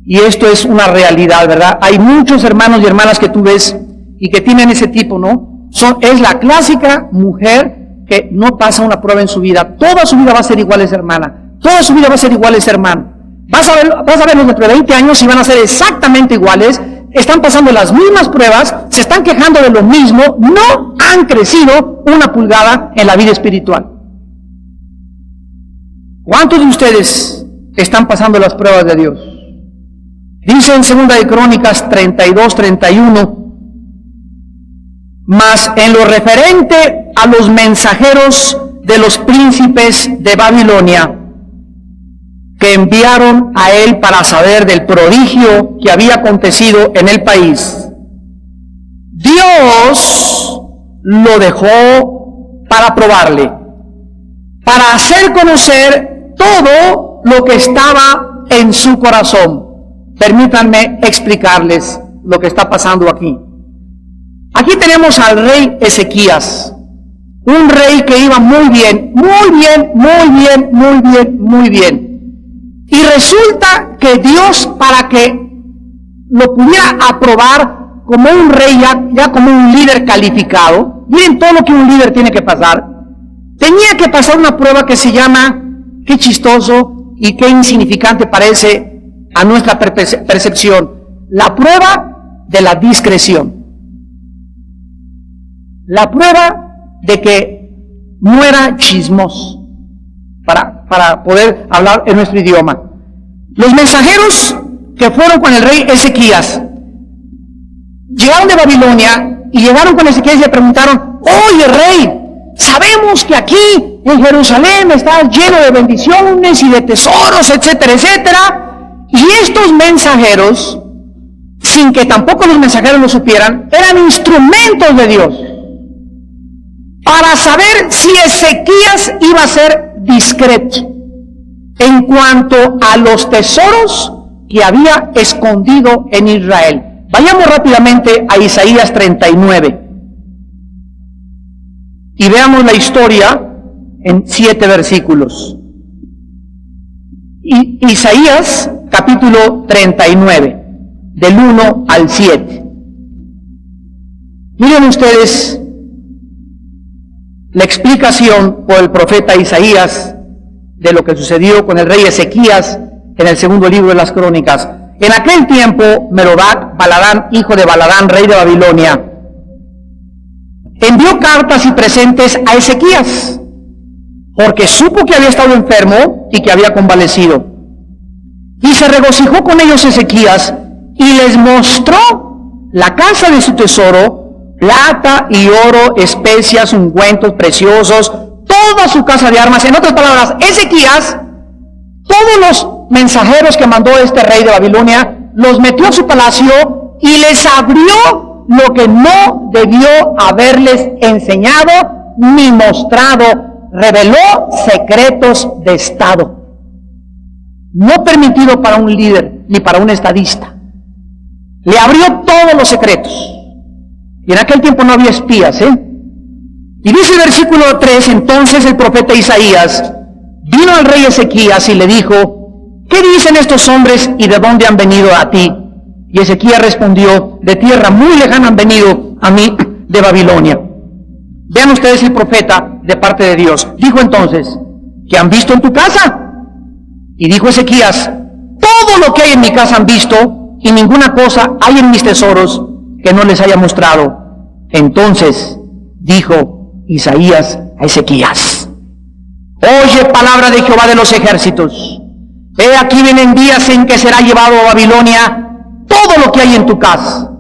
y esto es una realidad, ¿verdad? Hay muchos hermanos y hermanas que tú ves y que tienen ese tipo, ¿no? Es la clásica mujer que no pasa una prueba en su vida. Toda su vida va a ser igual esa hermana. Toda su vida va a ser igual ese hermano. Vas a verlos dentro de 20 años y van a ser exactamente iguales. Están pasando las mismas pruebas, se están quejando de lo mismo, no han crecido una pulgada en la vida espiritual. ¿Cuántos de ustedes están pasando las pruebas de Dios? Dice en 2 de Crónicas 32, 31, mas en lo referente a los mensajeros de los príncipes de Babilonia, que enviaron a él para saber del prodigio que había acontecido en el país, Dios lo dejó para probarle, para hacer conocer todo lo que estaba en su corazón. Permítanme explicarles lo que está pasando aquí. Aquí tenemos al rey Ezequías, un rey que iba muy bien, muy bien, muy bien, muy bien, muy bien. Y resulta que Dios, para que lo pudiera aprobar como un rey, ya como un líder calificado, miren todo lo que un líder tiene que pasar, tenía que pasar una prueba que se llama, qué chistoso y qué insignificante parece a nuestra percepción, la prueba de la discreción. La prueba de que no era chismoso, para poder hablar en nuestro idioma. Los mensajeros que fueron con el rey Ezequías llegaron de Babilonia y llegaron con Ezequías y le preguntaron: oye rey, sabemos que aquí en Jerusalén está lleno de bendiciones y de tesoros, etcétera, etcétera. Y estos mensajeros, sin que tampoco los mensajeros lo supieran, eran instrumentos de Dios para saber si Ezequías iba a ser discreto en cuanto a los tesoros que había escondido en Israel. Vayamos rápidamente a Isaías 39 y veamos la historia en 7 versículos. Isaías capítulo 39, del 1 al 7. Miren ustedes la explicación por el profeta Isaías de lo que sucedió con el rey Ezequías en el segundo libro de las Crónicas. En aquel tiempo, Merodach Baladán, hijo de Baladán, rey de Babilonia, envió cartas y presentes a Ezequías, porque supo que había estado enfermo y que había convalecido. Y se regocijó con ellos Ezequías y les mostró la casa de su tesoro, plata y oro, especias, ungüentos preciosos, toda su casa de armas. En otras palabras, Ezequías, todos los mensajeros que mandó este rey de Babilonia, los metió a su palacio y les abrió lo que no debió haberles enseñado ni mostrado. Reveló secretos de Estado, no permitido para un líder ni para un estadista. Le abrió todos los secretos. Y en aquel tiempo no había espías, Y dice el versículo 3, entonces el profeta Isaías vino al rey Ezequías y le dijo, ¿qué dicen estos hombres y de dónde han venido a ti? Y Ezequías respondió, de tierra muy lejana han venido a mí de Babilonia. Vean ustedes el profeta de parte de Dios. Dijo entonces, ¿qué han visto en tu casa? Y dijo Ezequías, todo lo que hay en mi casa han visto, y ninguna cosa hay en mis tesoros que no les haya mostrado. Entonces dijo Isaías a Ezequías, oye palabra de Jehová de los ejércitos, he aquí vienen días en que será llevado a Babilonia todo lo que hay en tu casa,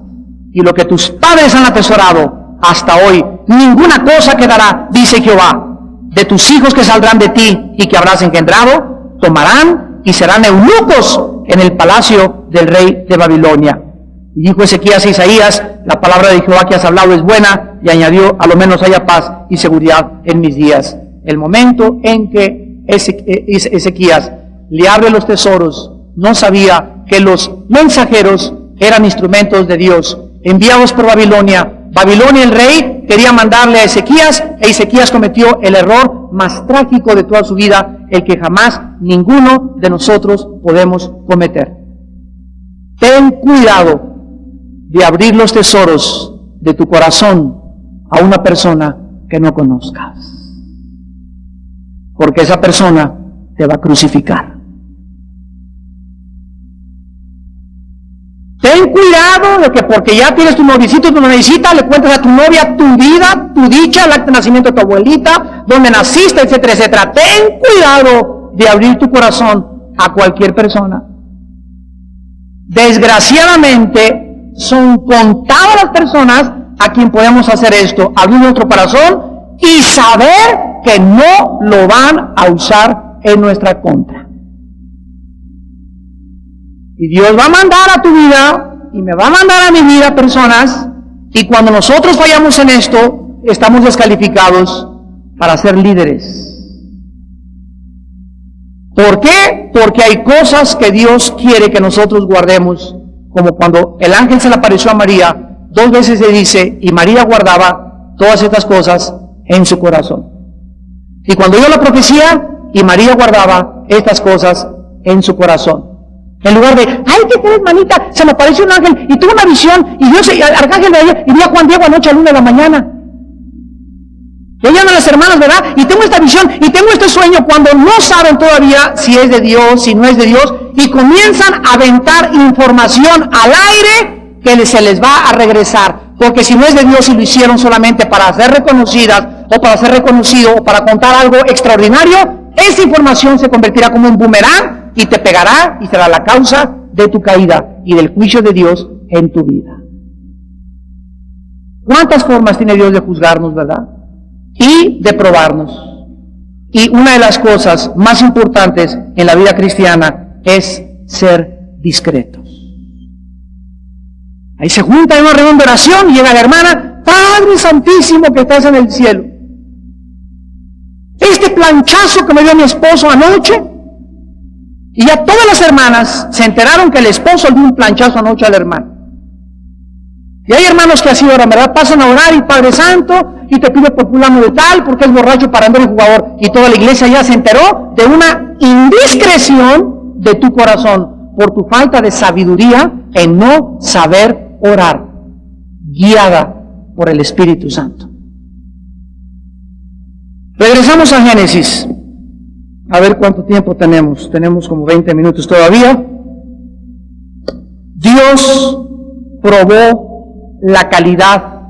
y lo que tus padres han atesorado hasta hoy, ninguna cosa quedará, dice Jehová. De tus hijos que saldrán de ti y que habrás engendrado, tomarán y serán eunucos en el palacio del rey de Babilonia. Y dijo Ezequías a Isaías, la palabra de Jehová que has hablado es buena, y añadió, a lo menos haya paz y seguridad en mis días. El momento en que Ezequías le abre los tesoros, no sabía que los mensajeros eran instrumentos de Dios, enviados por Babilonia. Babilonia, el rey, quería mandarle a Ezequías, e Ezequías cometió el error más trágico de toda su vida, el que jamás ninguno de nosotros podemos cometer. Ten cuidado de abrir los tesoros de tu corazón a una persona que no conozcas, porque esa persona te va a crucificar. Ten cuidado de que porque ya tienes tu novicito, tu novicita, le cuentas a tu novia tu vida, tu dicha, el acto de nacimiento de tu abuelita, donde naciste, etcétera, etcétera. Ten cuidado de abrir tu corazón a cualquier persona. Desgraciadamente, son contadas las personas a quien podemos hacer esto, abrir nuestro corazón y saber que no lo van a usar en nuestra contra. Y Dios va a mandar a tu vida, y me va a mandar a mi vida personas, y cuando nosotros fallamos en esto, estamos descalificados para ser líderes. ¿Por qué? Porque hay cosas que Dios quiere que nosotros guardemos, como cuando el ángel se le apareció a María, 2 veces se dice, y María guardaba todas estas cosas en su corazón. Y cuando dio la profecía, y María guardaba estas cosas en su corazón. En lugar de, ay, ¿qué crees, manita? Se me apareció un ángel y tuve una visión, y Dios, el arcángel de ayer, y vi a Juan Diego anoche a la 1 de la mañana. Le llaman a las hermanas, ¿verdad? Y tengo esta visión, y tengo este sueño, cuando no saben todavía si es de Dios, si no es de Dios, y comienzan a aventar información al aire que se les va a regresar. Porque si no es de Dios y lo hicieron solamente para ser reconocidas, o para ser reconocido, o para contar algo extraordinario, esa información se convertirá como un boomerang, y te pegará y será la causa de tu caída y del juicio de Dios en tu vida. ¿Cuántas formas tiene Dios de juzgarnos, verdad? Y de probarnos. Y una de las cosas más importantes en la vida cristiana es ser discretos. Ahí se junta en una reunión de oración y llega la hermana, Padre Santísimo que estás en el cielo, este planchazo que me dio mi esposo anoche. Y ya todas las hermanas se enteraron que el esposo dio un planchazo anoche al hermano. Y hay hermanos que así oran, ¿verdad? Pasan a orar y Padre Santo, y te pide por fulano de tal, porque es borracho para andar el jugador. Y toda la iglesia ya se enteró de una indiscreción de tu corazón, por tu falta de sabiduría en no saber orar, guiada por el Espíritu Santo. Regresamos a Génesis. A ver cuánto tiempo tenemos. Tenemos como 20 minutos todavía. Dios probó la calidad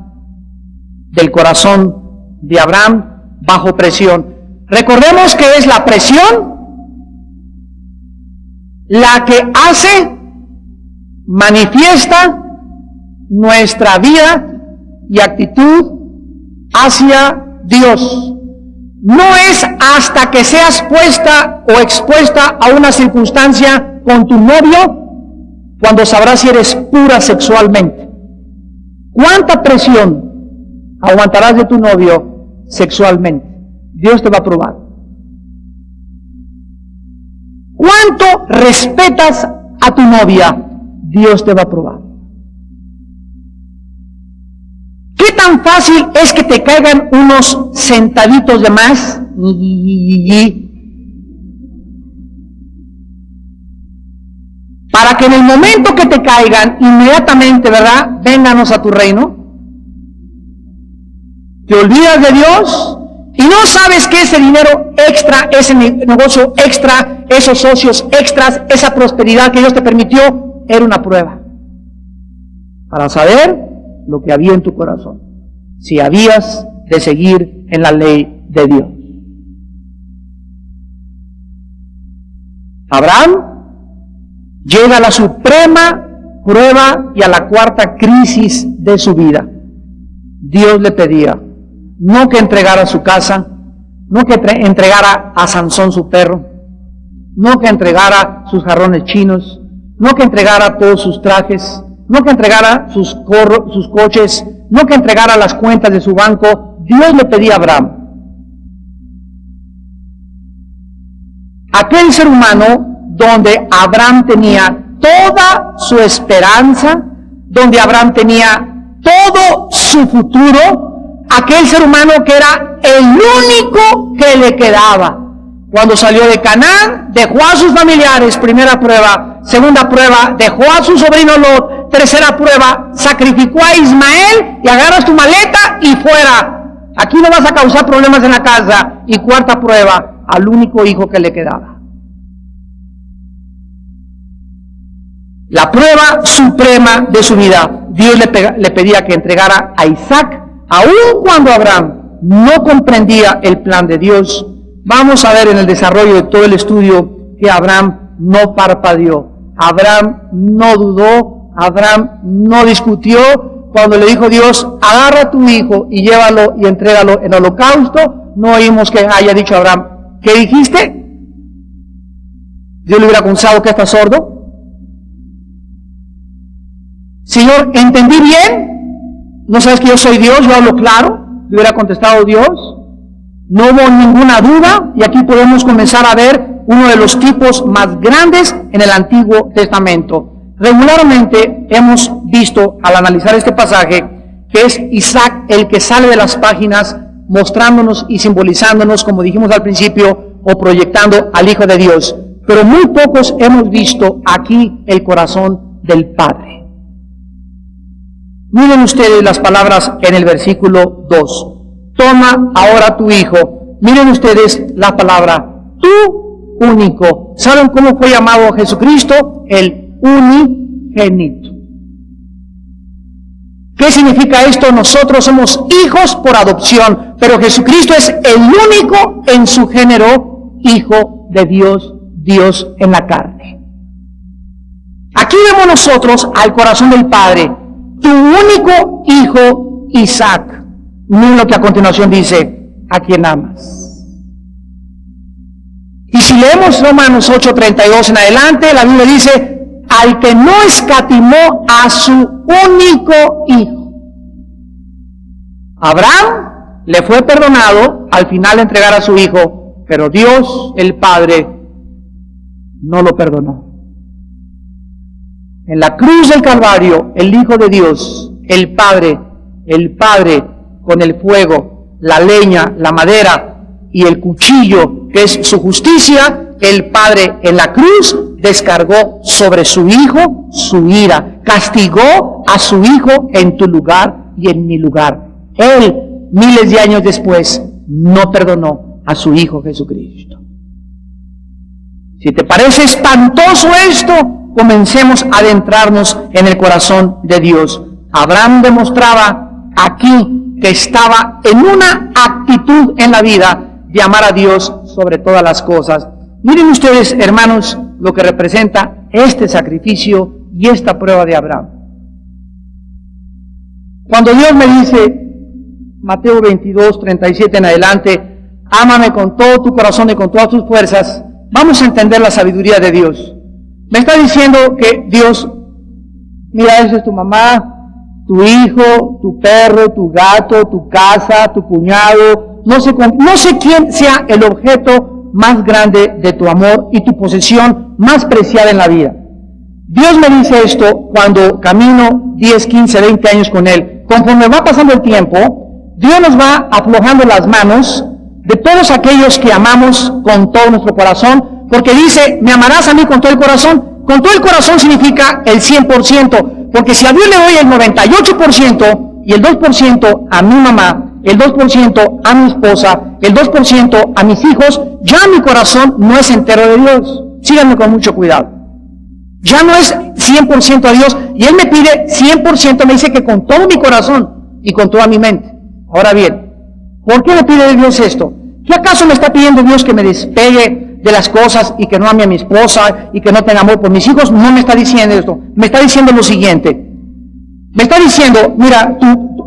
del corazón de Abraham bajo presión. Recordemos que es la presión la que hace manifiesta nuestra vida y actitud hacia Dios. No es hasta que seas puesta o expuesta a una circunstancia con tu novio cuando sabrás si eres pura sexualmente. ¿Cuánta presión aguantarás de tu novio sexualmente? Dios te va a probar. ¿Cuánto respetas a tu novia? Dios te va a probar. ¿Qué tan fácil es que te caigan unos centaditos de más? Para que en el momento que te caigan, inmediatamente, ¿verdad? Vénganos a tu reino. Te olvidas de Dios y no sabes que ese dinero extra, ese negocio extra, esos socios extras, esa prosperidad que Dios te permitió, era una prueba para saber lo que había en tu corazón, si habías de seguir en la ley de Dios. Abraham llega a la suprema prueba y a la cuarta crisis de su vida. Dios le pedía no que entregara su casa, no que entregara a Sansón su perro, no que entregara sus jarrones chinos, no que entregara todos sus trajes, no que entregara sus coches, no que entregara las cuentas de su banco. Dios le pedía a Abraham. Aquel ser humano donde Abraham tenía toda su esperanza, donde Abraham tenía todo su futuro, aquel ser humano que era el único que le quedaba. Cuando salió de Canaán, dejó a sus familiares, primera prueba. Segunda prueba, dejó a su sobrino Lot. Tercera prueba, sacrificó a Ismael y agarras tu maleta y fuera. Aquí no vas a causar problemas en la casa. Y cuarta prueba, al único hijo que le quedaba. La prueba suprema de su vida. Dios le pedía que entregara a Isaac, aun cuando Abraham no comprendía el plan de Dios. Vamos a ver en el desarrollo de todo el estudio que Abraham no parpadeó, Abraham no dudó, Abraham no discutió. Cuando le dijo Dios, agarra a tu hijo y llévalo y entrégalo en holocausto, no oímos que haya dicho Abraham, ¿qué dijiste? Dios le hubiera acusado que está sordo. Señor, ¿entendí bien? ¿No sabes que yo soy Dios? Yo hablo claro. Le hubiera contestado Dios. No hubo ninguna duda, y aquí podemos comenzar a ver uno de los tipos más grandes en el Antiguo Testamento. Regularmente hemos visto, al analizar este pasaje, que es Isaac el que sale de las páginas mostrándonos y simbolizándonos, como dijimos al principio, o proyectando al Hijo de Dios. Pero muy pocos hemos visto aquí el corazón del Padre. Miren ustedes las palabras en el versículo 2. Toma ahora tu hijo. Miren ustedes la palabra, tu único. ¿Saben cómo fue llamado Jesucristo? El unigénito. ¿Qué significa esto? Nosotros somos hijos por adopción, pero Jesucristo es el único en su género, hijo de Dios, Dios en la carne. Aquí vemos nosotros al corazón del Padre, tu único hijo Isaac. Miren lo que a continuación dice, a quien amas. Y si leemos Romanos 8:32 en adelante, la Biblia dice, al que no escatimó a su único hijo. Abraham le fue perdonado al final de entregar a su hijo, pero Dios, el Padre, no lo perdonó. En la cruz del Calvario, el Hijo de Dios, el Padre con el fuego, la leña, la madera y el cuchillo, que es su justicia, el Padre en la cruz descargó sobre su Hijo su ira, castigó a su Hijo en tu lugar y en mi lugar. Él, miles de años después, no perdonó a su Hijo Jesucristo. Si te parece espantoso esto, comencemos a adentrarnos en el corazón de Dios. Abraham demostraba aquí que estaba en una actitud en la vida de amar a Dios sobre todas las cosas. Miren ustedes, hermanos, lo que representa este sacrificio y esta prueba de Abraham. Cuando Dios me dice, Mateo 22, 37 en adelante, ámame con todo tu corazón y con todas tus fuerzas, vamos a entender la sabiduría de Dios. Me está diciendo que Dios, mira, esa es tu mamá, tu hijo, tu perro, tu gato, tu casa, tu cuñado, no sé quién sea el objeto más grande de tu amor y tu posesión más preciada en la vida. Dios me dice esto cuando camino 10, 15, 20 años con Él. Conforme va pasando el tiempo, Dios nos va aflojando las manos de todos aquellos que amamos con todo nuestro corazón, porque dice, me amarás a mí con todo el corazón. Con todo el corazón significa el 100%, porque si a Dios le doy el 98% y el 2% a mi mamá, el 2% a mi esposa, el 2% a mis hijos, ya mi corazón no es entero de Dios. Síganme con mucho cuidado. Ya no es 100% a Dios, y Él me pide 100%, me dice que con todo mi corazón y con toda mi mente. Ahora bien, ¿por qué me pide Dios esto? ¿Qué acaso me está pidiendo Dios que me despegue de las cosas y que no ame a mi esposa y que no tenga amor por mis hijos? No me está diciendo esto. Me está diciendo lo siguiente. Me está diciendo, mira,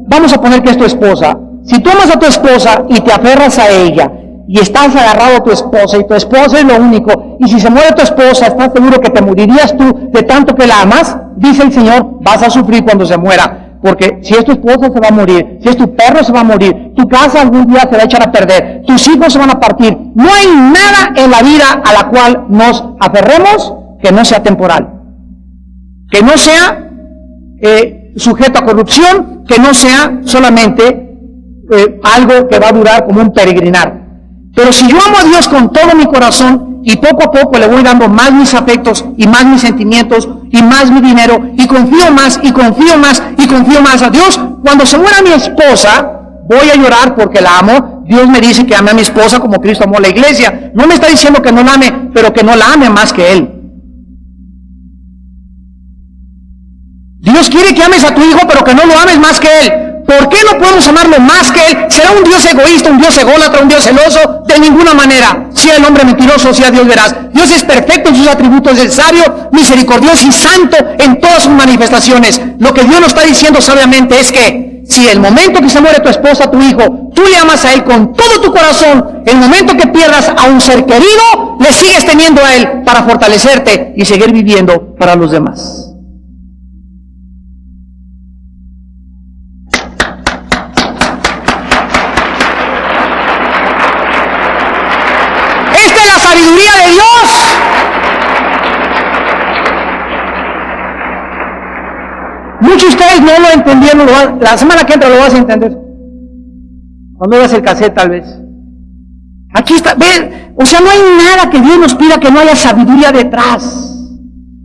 vamos a poner que es tu esposa. Si tú amas a tu esposa y te aferras a ella y estás agarrado a tu esposa y tu esposa es lo único, y si se muere tu esposa, ¿estás seguro que te morirías tú de tanto que la amas? Dice el Señor, vas a sufrir cuando se muera. Porque si es tu esposa se va a morir, si es tu perro se va a morir, tu casa algún día se va a echar a perder, tus hijos se van a partir. No hay nada en la vida a la cual nos aferremos que no sea temporal, que no sea sujeto a corrupción, que no sea solamente algo que va a durar como un peregrinar. Pero si yo amo a Dios con todo mi corazón y poco a poco le voy dando más mis afectos y más mis sentimientos y más mi dinero y confío más y confío más y confío más a Dios, cuando se muera mi esposa voy a llorar porque la amo. Dios me dice que ame a mi esposa como Cristo amó a la iglesia. No me está diciendo que no la ame, pero que no la ame más que Él. Dios quiere que ames a tu hijo, pero que no lo ames más que Él. ¿Por qué no podemos amarlo más que Él? ¿Será un Dios egoísta, un Dios ególatra, un Dios celoso? De ninguna manera. Sea el hombre mentiroso, sea Dios veraz. Dios es perfecto en sus atributos, es sabio, misericordioso y santo en todas sus manifestaciones. Lo que Dios nos está diciendo sabiamente es que si el momento que se muere tu esposa, tu hijo, tú le amas a Él con todo tu corazón, el momento que pierdas a un ser querido, le sigues teniendo a Él para fortalecerte y seguir viviendo para los demás. Sabiduría de Dios. Muchos de ustedes no lo entendieron, la semana que entra lo vas a entender. Cuando veas el cassette tal vez. Aquí está, ve, o sea, no hay nada que Dios nos pida que no haya sabiduría detrás.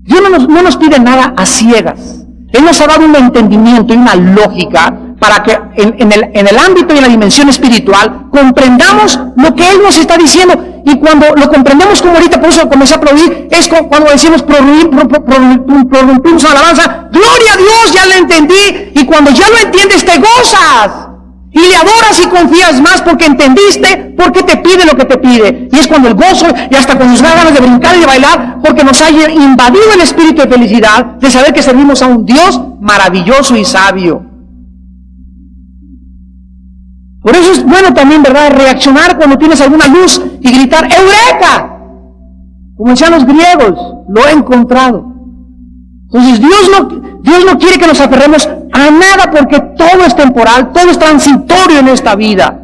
Dios no nos pide nada a ciegas. Él nos ha dado un entendimiento y una lógica para que en el ámbito y en la dimensión espiritual comprendamos lo que Él nos está diciendo. Y cuando lo comprendemos, como ahorita por eso comencé a aplaudir, es cuando decimos prorrumpimos alabanza, gloria a Dios, ya lo entendí. Y cuando ya lo entiendes, te gozas y le adoras y confías más porque entendiste por qué te pide lo que te pide. Y es cuando el gozo, y hasta cuando nos da ganas de brincar y de bailar, porque nos ha invadido el espíritu de felicidad de saber que servimos a un Dios maravilloso y sabio. Por eso es bueno también, ¿verdad?, reaccionar cuando tienes alguna luz y gritar ¡Eureka! Como decían los griegos, lo he encontrado. Entonces Dios no quiere que nos aferremos a nada porque todo es temporal, todo es transitorio en esta vida.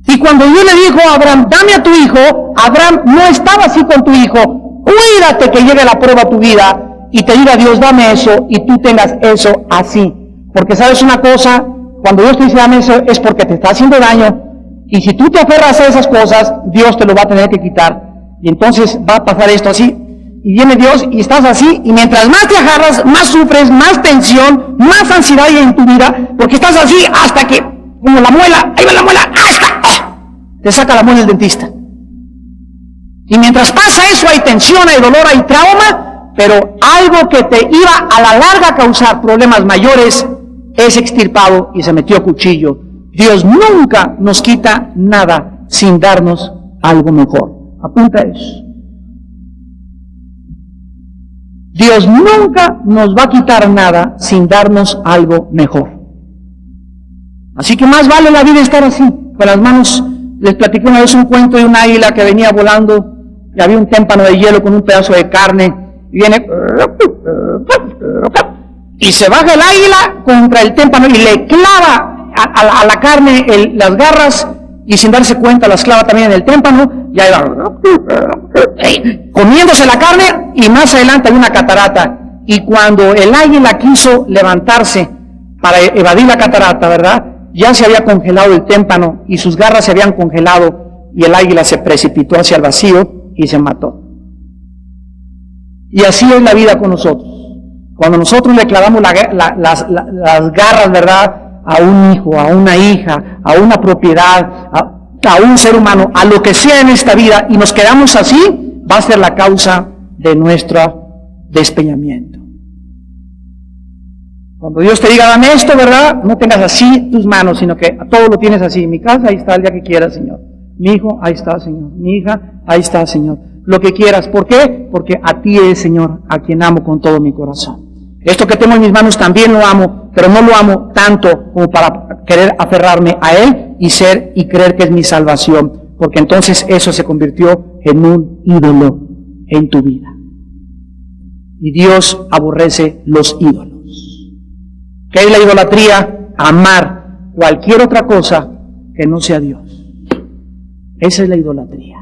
Y cuando Dios le dijo a Abraham, dame a tu hijo, Abraham no estaba así con tu hijo. Cuídate que llegue la prueba a tu vida y te diga Dios, dame eso y tú tengas eso así. Porque sabes una cosa, cuando Dios te dice dame eso es porque te está haciendo daño, y si tú te aferras a esas cosas, Dios te lo va a tener que quitar, y entonces va a pasar esto así, y viene Dios y estás así, y mientras más te agarras, más sufres, más tensión, más ansiedad hay en tu vida, porque estás así hasta que, como la muela, ahí va la muela, hasta, te saca la muela el dentista. Y mientras pasa eso hay tensión, hay dolor, hay trauma, pero algo que te iba a la larga a causar problemas mayores es extirpado y se metió cuchillo. Dios nunca nos quita nada sin darnos algo mejor. Apunta eso. Dios nunca nos va a quitar nada sin darnos algo mejor. Así que más vale la vida estar así, con las manos. Les platiqué una vez un cuento de un águila que venía volando y había un témpano de hielo con un pedazo de carne y viene y se baja el águila contra el témpano y le clava a la carne las garras, y sin darse cuenta las clava también en el témpano, y ahí va comiéndose la carne, y más adelante hay una catarata, y cuando el águila quiso levantarse para evadir la catarata, ¿verdad?, ya se había congelado el témpano y sus garras se habían congelado, y el águila se precipitó hacia el vacío y se mató. Y así es la vida con nosotros. Cuando nosotros le clavamos las garras, ¿verdad?, a un hijo, a una hija, a una propiedad, a un ser humano, a lo que sea en esta vida, y nos quedamos así, va a ser la causa de nuestro despeñamiento. Cuando Dios te diga, dame esto, ¿verdad?, no tengas así tus manos, sino que todo lo tienes así. Mi casa, ahí está el día que quieras, Señor. Mi hijo, ahí está, Señor. Mi hija, ahí está, Señor. Lo que quieras. ¿Por qué? Porque a ti es, Señor, a quien amo con todo mi corazón. Esto que tengo en mis manos también lo amo, pero no lo amo tanto como para querer aferrarme a Él y creer que es mi salvación, porque entonces eso se convirtió en un ídolo en tu vida. Y Dios aborrece los ídolos. ¿Qué es la idolatría? Amar cualquier otra cosa que no sea Dios. Esa es la idolatría.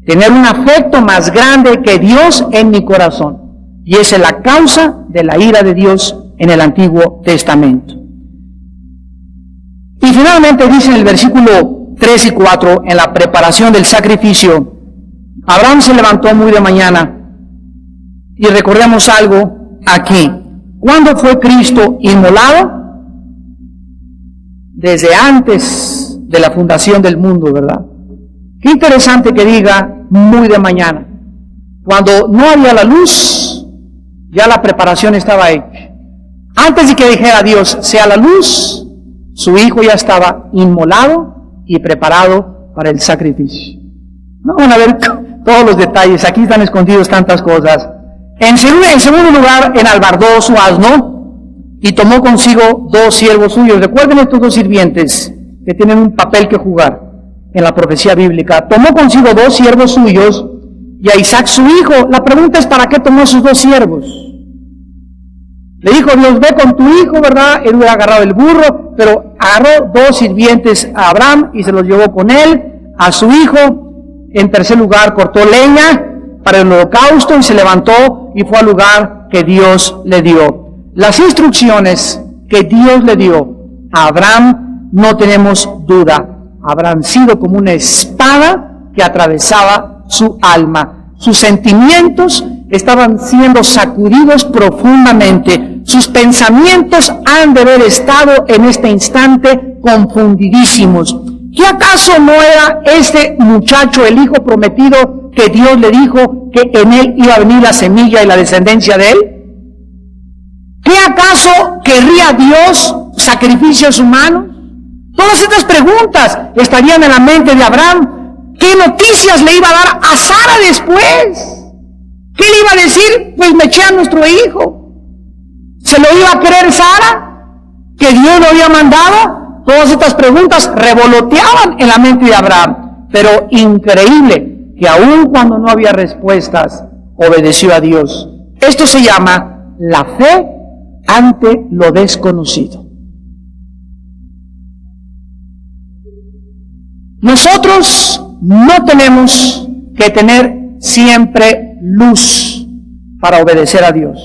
Tener un afecto más grande que Dios en mi corazón. Y esa es la causa de la ira de Dios en el Antiguo Testamento. Y finalmente dice en el versículo 3 y 4, en la preparación del sacrificio, Abraham se levantó muy de mañana. Y recordemos algo aquí. ¿Cuándo fue Cristo inmolado? Desde antes de la fundación del mundo, ¿verdad? Qué interesante que diga muy de mañana. Cuando no había la luz, ya la preparación estaba hecha. Antes de que dijera Dios, sea la luz, su hijo ya estaba inmolado y preparado para el sacrificio. No van a ver todos los detalles, aquí están escondidos tantas cosas. En segundo lugar, enalbardó su asno y tomó consigo 2 siervos suyos. Recuerden estos 2 sirvientes que tienen un papel que jugar en la profecía bíblica. Tomó consigo 2 siervos suyos y a Isaac su hijo. La pregunta es, ¿para qué tomó sus 2 siervos? Le dijo Dios, ve con tu hijo, ¿verdad? Él hubiera agarrado el burro, pero agarró 2 sirvientes a Abraham y se los llevó con él, a su hijo. En tercer lugar, cortó leña para el holocausto y se levantó y fue al lugar que Dios le dio. Las instrucciones que Dios le dio a Abraham, no tenemos duda, habrán sido como una espada que atravesaba su alma. Sus sentimientos estaban siendo sacudidos profundamente. Sus pensamientos han de haber estado en este instante confundidísimos. ¿Qué acaso no era este muchacho el hijo prometido que Dios le dijo que en él iba a venir la semilla y la descendencia de él? ¿Qué acaso querría Dios sacrificios humanos? Todas estas preguntas estarían en la mente de Abraham. ¿Qué noticias le iba a dar a Sara después? ¿Qué le iba a decir? Pues me eché a nuestro hijo. ¿Se lo iba a creer Sara? ¿Que Dios lo había mandado? Todas estas preguntas revoloteaban en la mente de Abraham. Pero increíble que aun cuando no había respuestas, obedeció a Dios. Esto se llama la fe ante lo desconocido. Nosotros no tenemos que tener siempre luz para obedecer a Dios.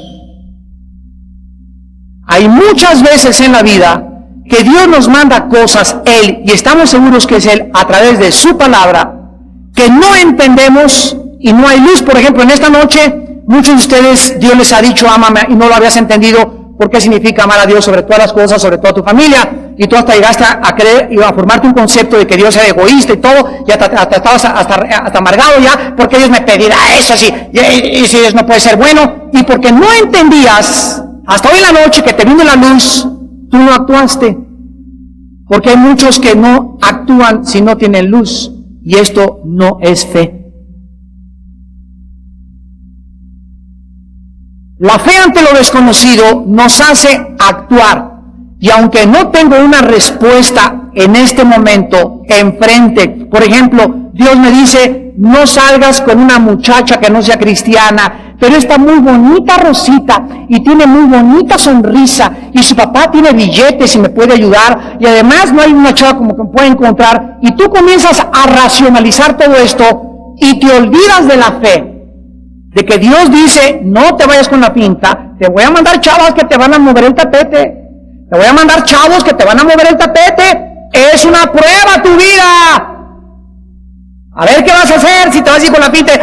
Hay muchas veces en la vida que Dios nos manda cosas, Él, y estamos seguros que es Él, a través de su palabra, que no entendemos y no hay luz. Por ejemplo, en esta noche, muchos de ustedes, Dios les ha dicho, ámame, y no lo habías entendido. ¿Por qué significa amar a Dios sobre todas las cosas, sobre toda tu familia? Y tú hasta llegaste a creer y a formarte un concepto de que Dios era egoísta y todo, y hasta estabas hasta amargado ya, porque Dios me pedirá eso, y si Dios no puede ser bueno, y porque no entendías, hasta hoy en la noche que te vino la luz, tú no actuaste, porque hay muchos que no actúan si no tienen luz, y esto no es fe. La fe ante lo desconocido nos hace actuar. Y aunque no tengo una respuesta en este momento enfrente, por ejemplo, Dios me dice, no salgas con una muchacha que no sea cristiana, pero está muy bonita Rosita y tiene muy bonita sonrisa y su papá tiene billetes y me puede ayudar y además no hay una chava como que me puede encontrar, y tú comienzas a racionalizar todo esto y te olvidas de la fe, de que Dios dice, no te vayas con la finta, te voy a mandar chavas que te van a mover el tapete. Te voy a mandar chavos que te van a mover el tapete. Es una prueba tu vida. A ver qué vas a hacer si te vas a ir con la pinta.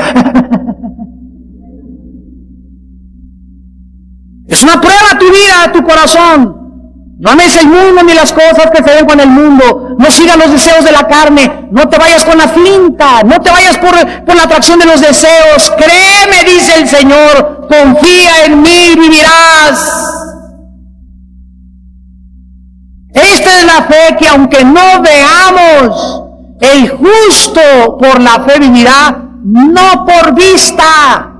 Es una prueba tu vida, tu corazón. No ames el mundo ni las cosas que se ven con el mundo. No sigas los deseos de la carne. No te vayas con la finta. No te vayas por la atracción de los deseos. Créeme, dice el Señor. Confía en mí y vivirás. Esta es la fe que aunque no veamos, el justo por la fe vivirá, no por vista.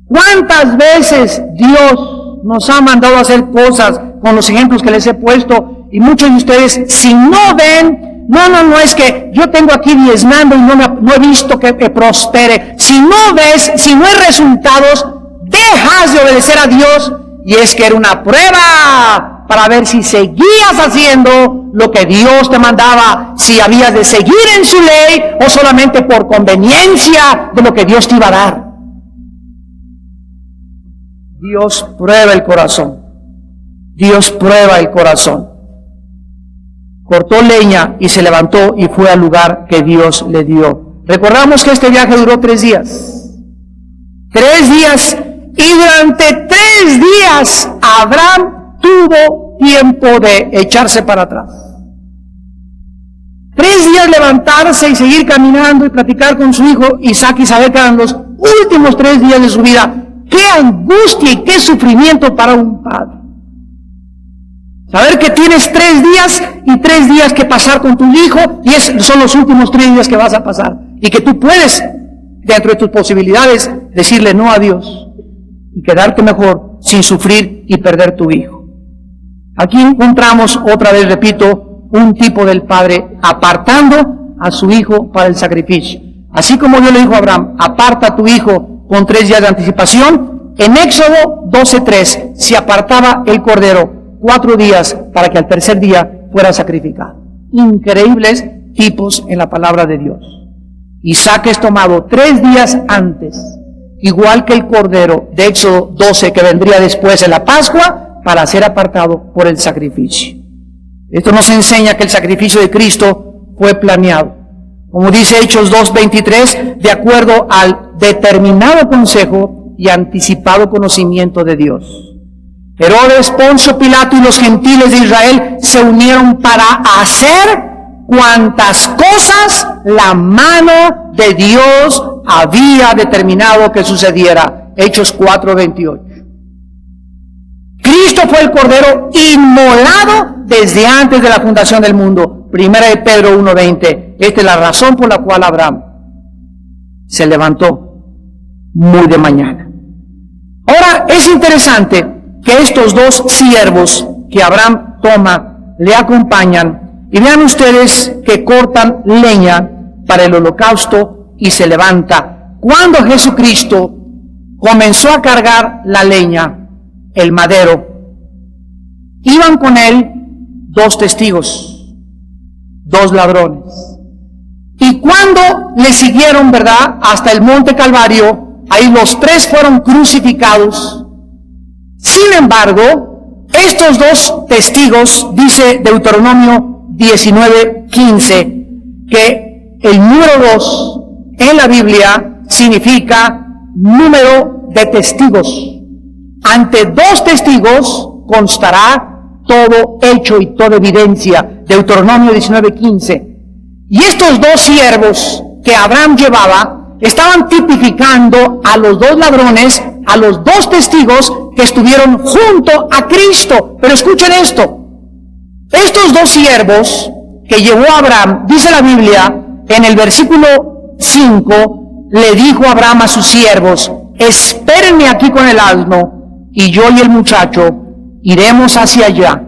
¿Cuántas veces Dios nos ha mandado a hacer cosas con los ejemplos que les he puesto? Y muchos de ustedes, si no ven, no es que yo tengo aquí diezmando y no he visto que prospere. Si no ves, si no hay resultados, dejas de obedecer a Dios. Y es que era una prueba para ver si seguías haciendo lo que Dios te mandaba, si habías de seguir en su ley o solamente por conveniencia de lo que Dios te iba a dar. Dios prueba el corazón. Dios prueba el corazón. Cortó leña y se levantó y fue al lugar que Dios le dio. Recordamos que este viaje duró 3 días. 3 días. Y durante 3 días Abraham tuvo tiempo de echarse para atrás. 3 días levantarse y seguir caminando y platicar con su hijo Isaac y saber que eran los últimos 3 días de su vida. ¡Qué angustia y qué sufrimiento para un padre! Saber que tienes 3 días y 3 días que pasar con tu hijo y son los últimos 3 días que vas a pasar. Y que tú puedes, dentro de tus posibilidades, decirle no a Dios. Y quedarte mejor sin sufrir y perder tu hijo. Aquí encontramos, otra vez repito, un tipo del padre apartando a su hijo para el sacrificio. Así como Dios le dijo a Abraham, aparta a tu hijo con 3 días de anticipación, en Éxodo 12:3 se apartaba el cordero 4 días para que al tercer día fuera sacrificado. Increíbles tipos en la palabra de Dios. Isaac es tomado 3 días antes, igual que el cordero de Éxodo 12 que vendría después en la Pascua, para ser apartado por el sacrificio. Esto nos enseña que el sacrificio de Cristo fue planeado. Como dice Hechos 2:23, de acuerdo al determinado consejo y anticipado conocimiento de Dios. Herodes, Poncio Pilato y los gentiles de Israel se unieron para hacer cuantas cosas la mano de Dios había determinado que sucediera. Hechos 4:28. Cristo fue el Cordero inmolado desde antes de la fundación del mundo. Primera de Pedro 1:20. Esta es la razón por la cual Abraham se levantó muy de mañana. Ahora, es interesante que estos 2 siervos que Abraham toma le acompañan, y vean ustedes que cortan leña para el holocausto y se levanta. Cuando Jesucristo comenzó a cargar la leña, el madero, iban con él 2 testigos, 2 ladrones. Y cuando le siguieron, ¿verdad?, hasta el monte Calvario, ahí los 3 fueron crucificados. Sin embargo, estos 2 testigos, dice Deuteronomio 19:15, que el número 2 en la Biblia significa número de testigos. Ante 2 testigos constará todo hecho y toda evidencia. Deuteronomio 19:15. Y estos 2 siervos que Abraham llevaba estaban tipificando a los 2 ladrones, a los 2 testigos que estuvieron junto a Cristo. Pero escuchen esto. Estos 2 siervos que llevó Abraham, dice la Biblia, en el versículo 5, le dijo Abraham a sus siervos, espérenme aquí con el asno, y yo y el muchacho iremos hacia allá,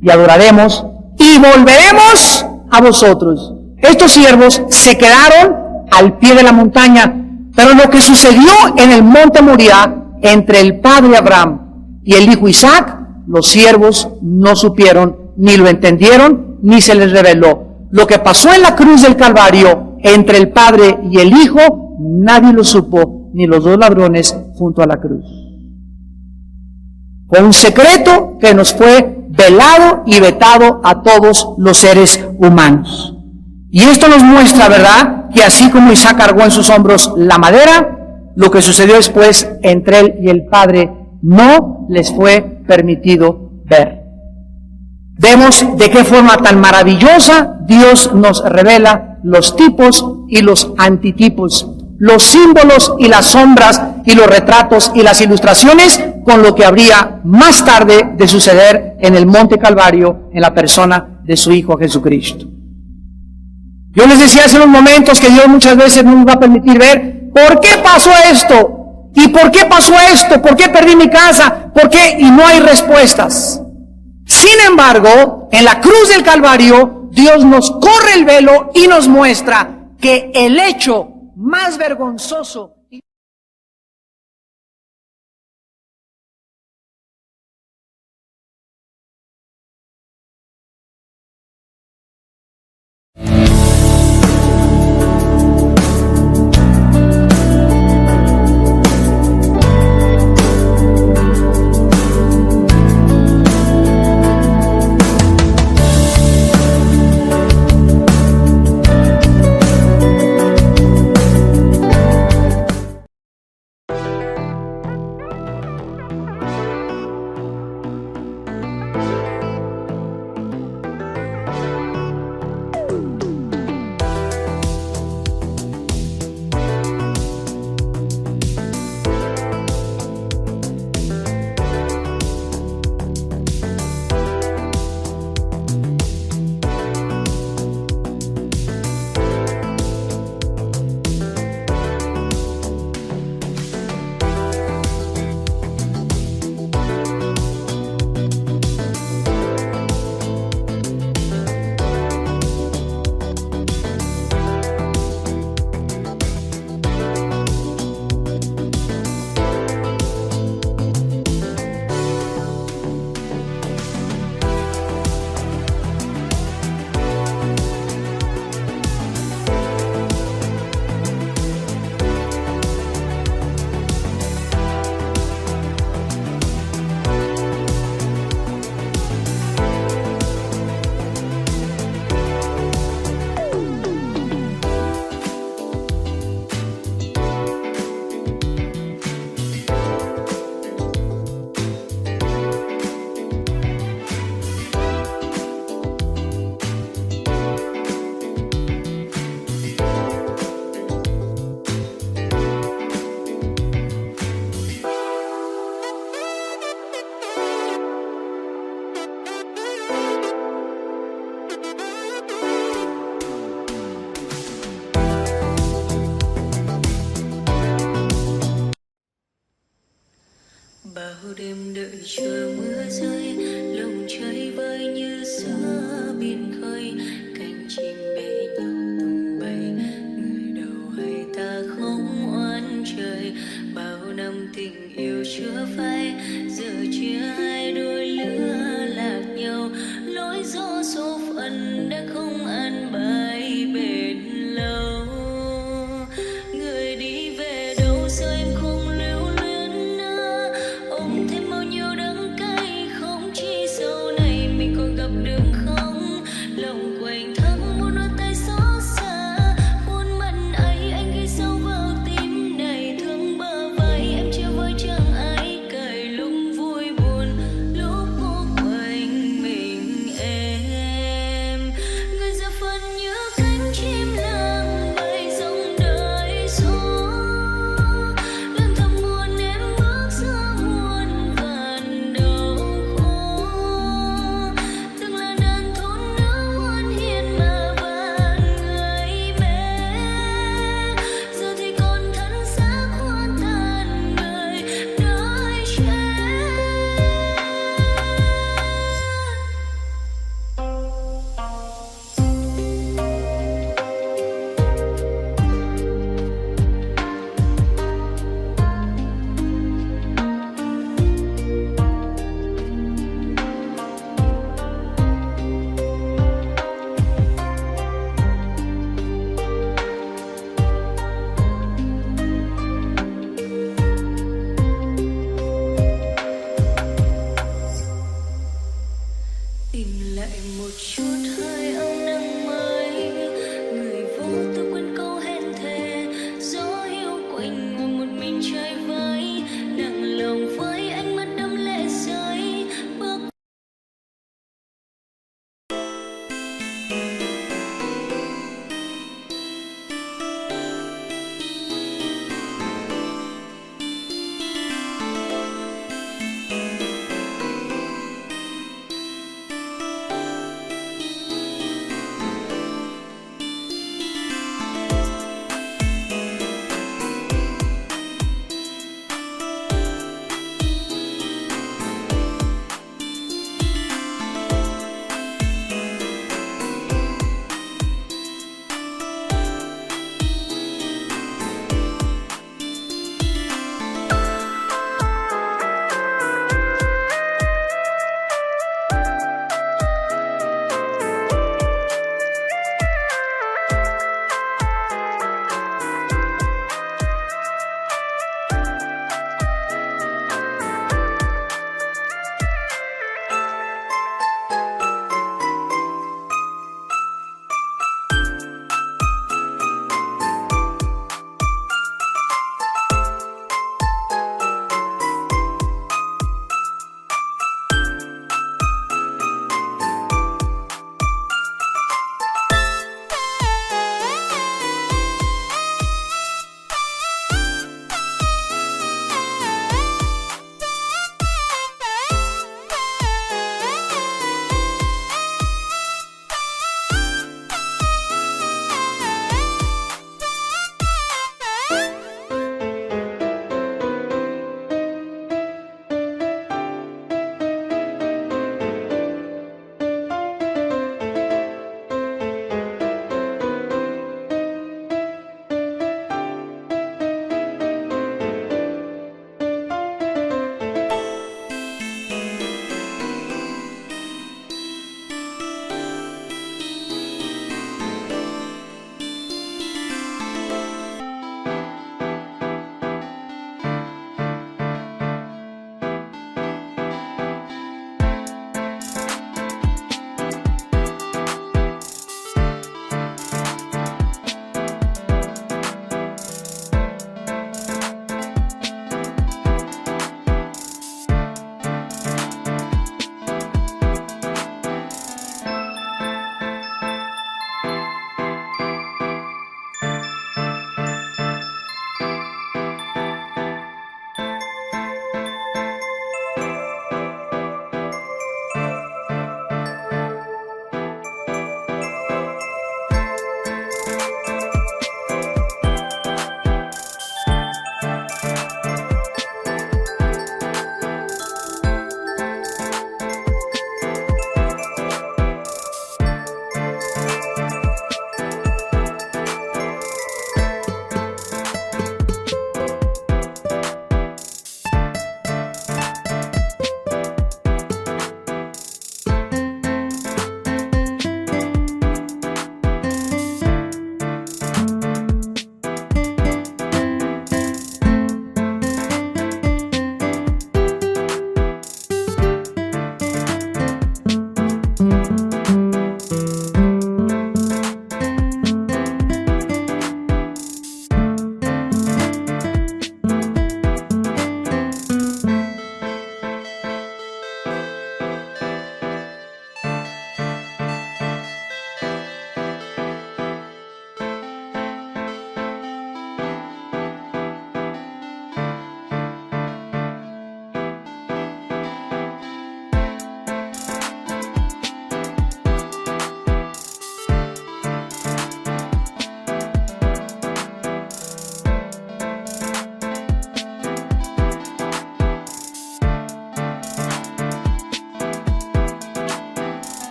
y adoraremos, y volveremos a vosotros. Estos siervos se quedaron al pie de la montaña, pero lo que sucedió en el monte Moriah, entre el padre Abraham y el hijo Isaac, los siervos no supieron, ni lo entendieron, ni se les reveló. Lo que pasó en la cruz del Calvario, entre el padre y el hijo, nadie lo supo, ni los dos ladrones junto a la cruz. Fue un secreto que nos fue velado y vetado a todos los seres humanos. Y esto nos muestra, ¿verdad?, que así como Isaac cargó en sus hombros la madera, lo que sucedió después entre él y el Padre no les fue permitido ver. Vemos de qué forma tan maravillosa Dios nos revela los tipos y los antitipos, los símbolos y las sombras y los retratos y las ilustraciones con lo que habría más tarde de suceder en el Monte Calvario en la persona de su Hijo Jesucristo. Yo les decía hace unos momentos que Dios muchas veces no nos va a permitir ver ¿por qué pasó esto? ¿Y por qué pasó esto? ¿Por qué perdí mi casa? ¿Por qué? Y no hay respuestas. Sin embargo, en la cruz del Calvario, Dios nos corre el velo y nos muestra que el hecho más vergonzoso bao đêm đợi chờ mưa rơi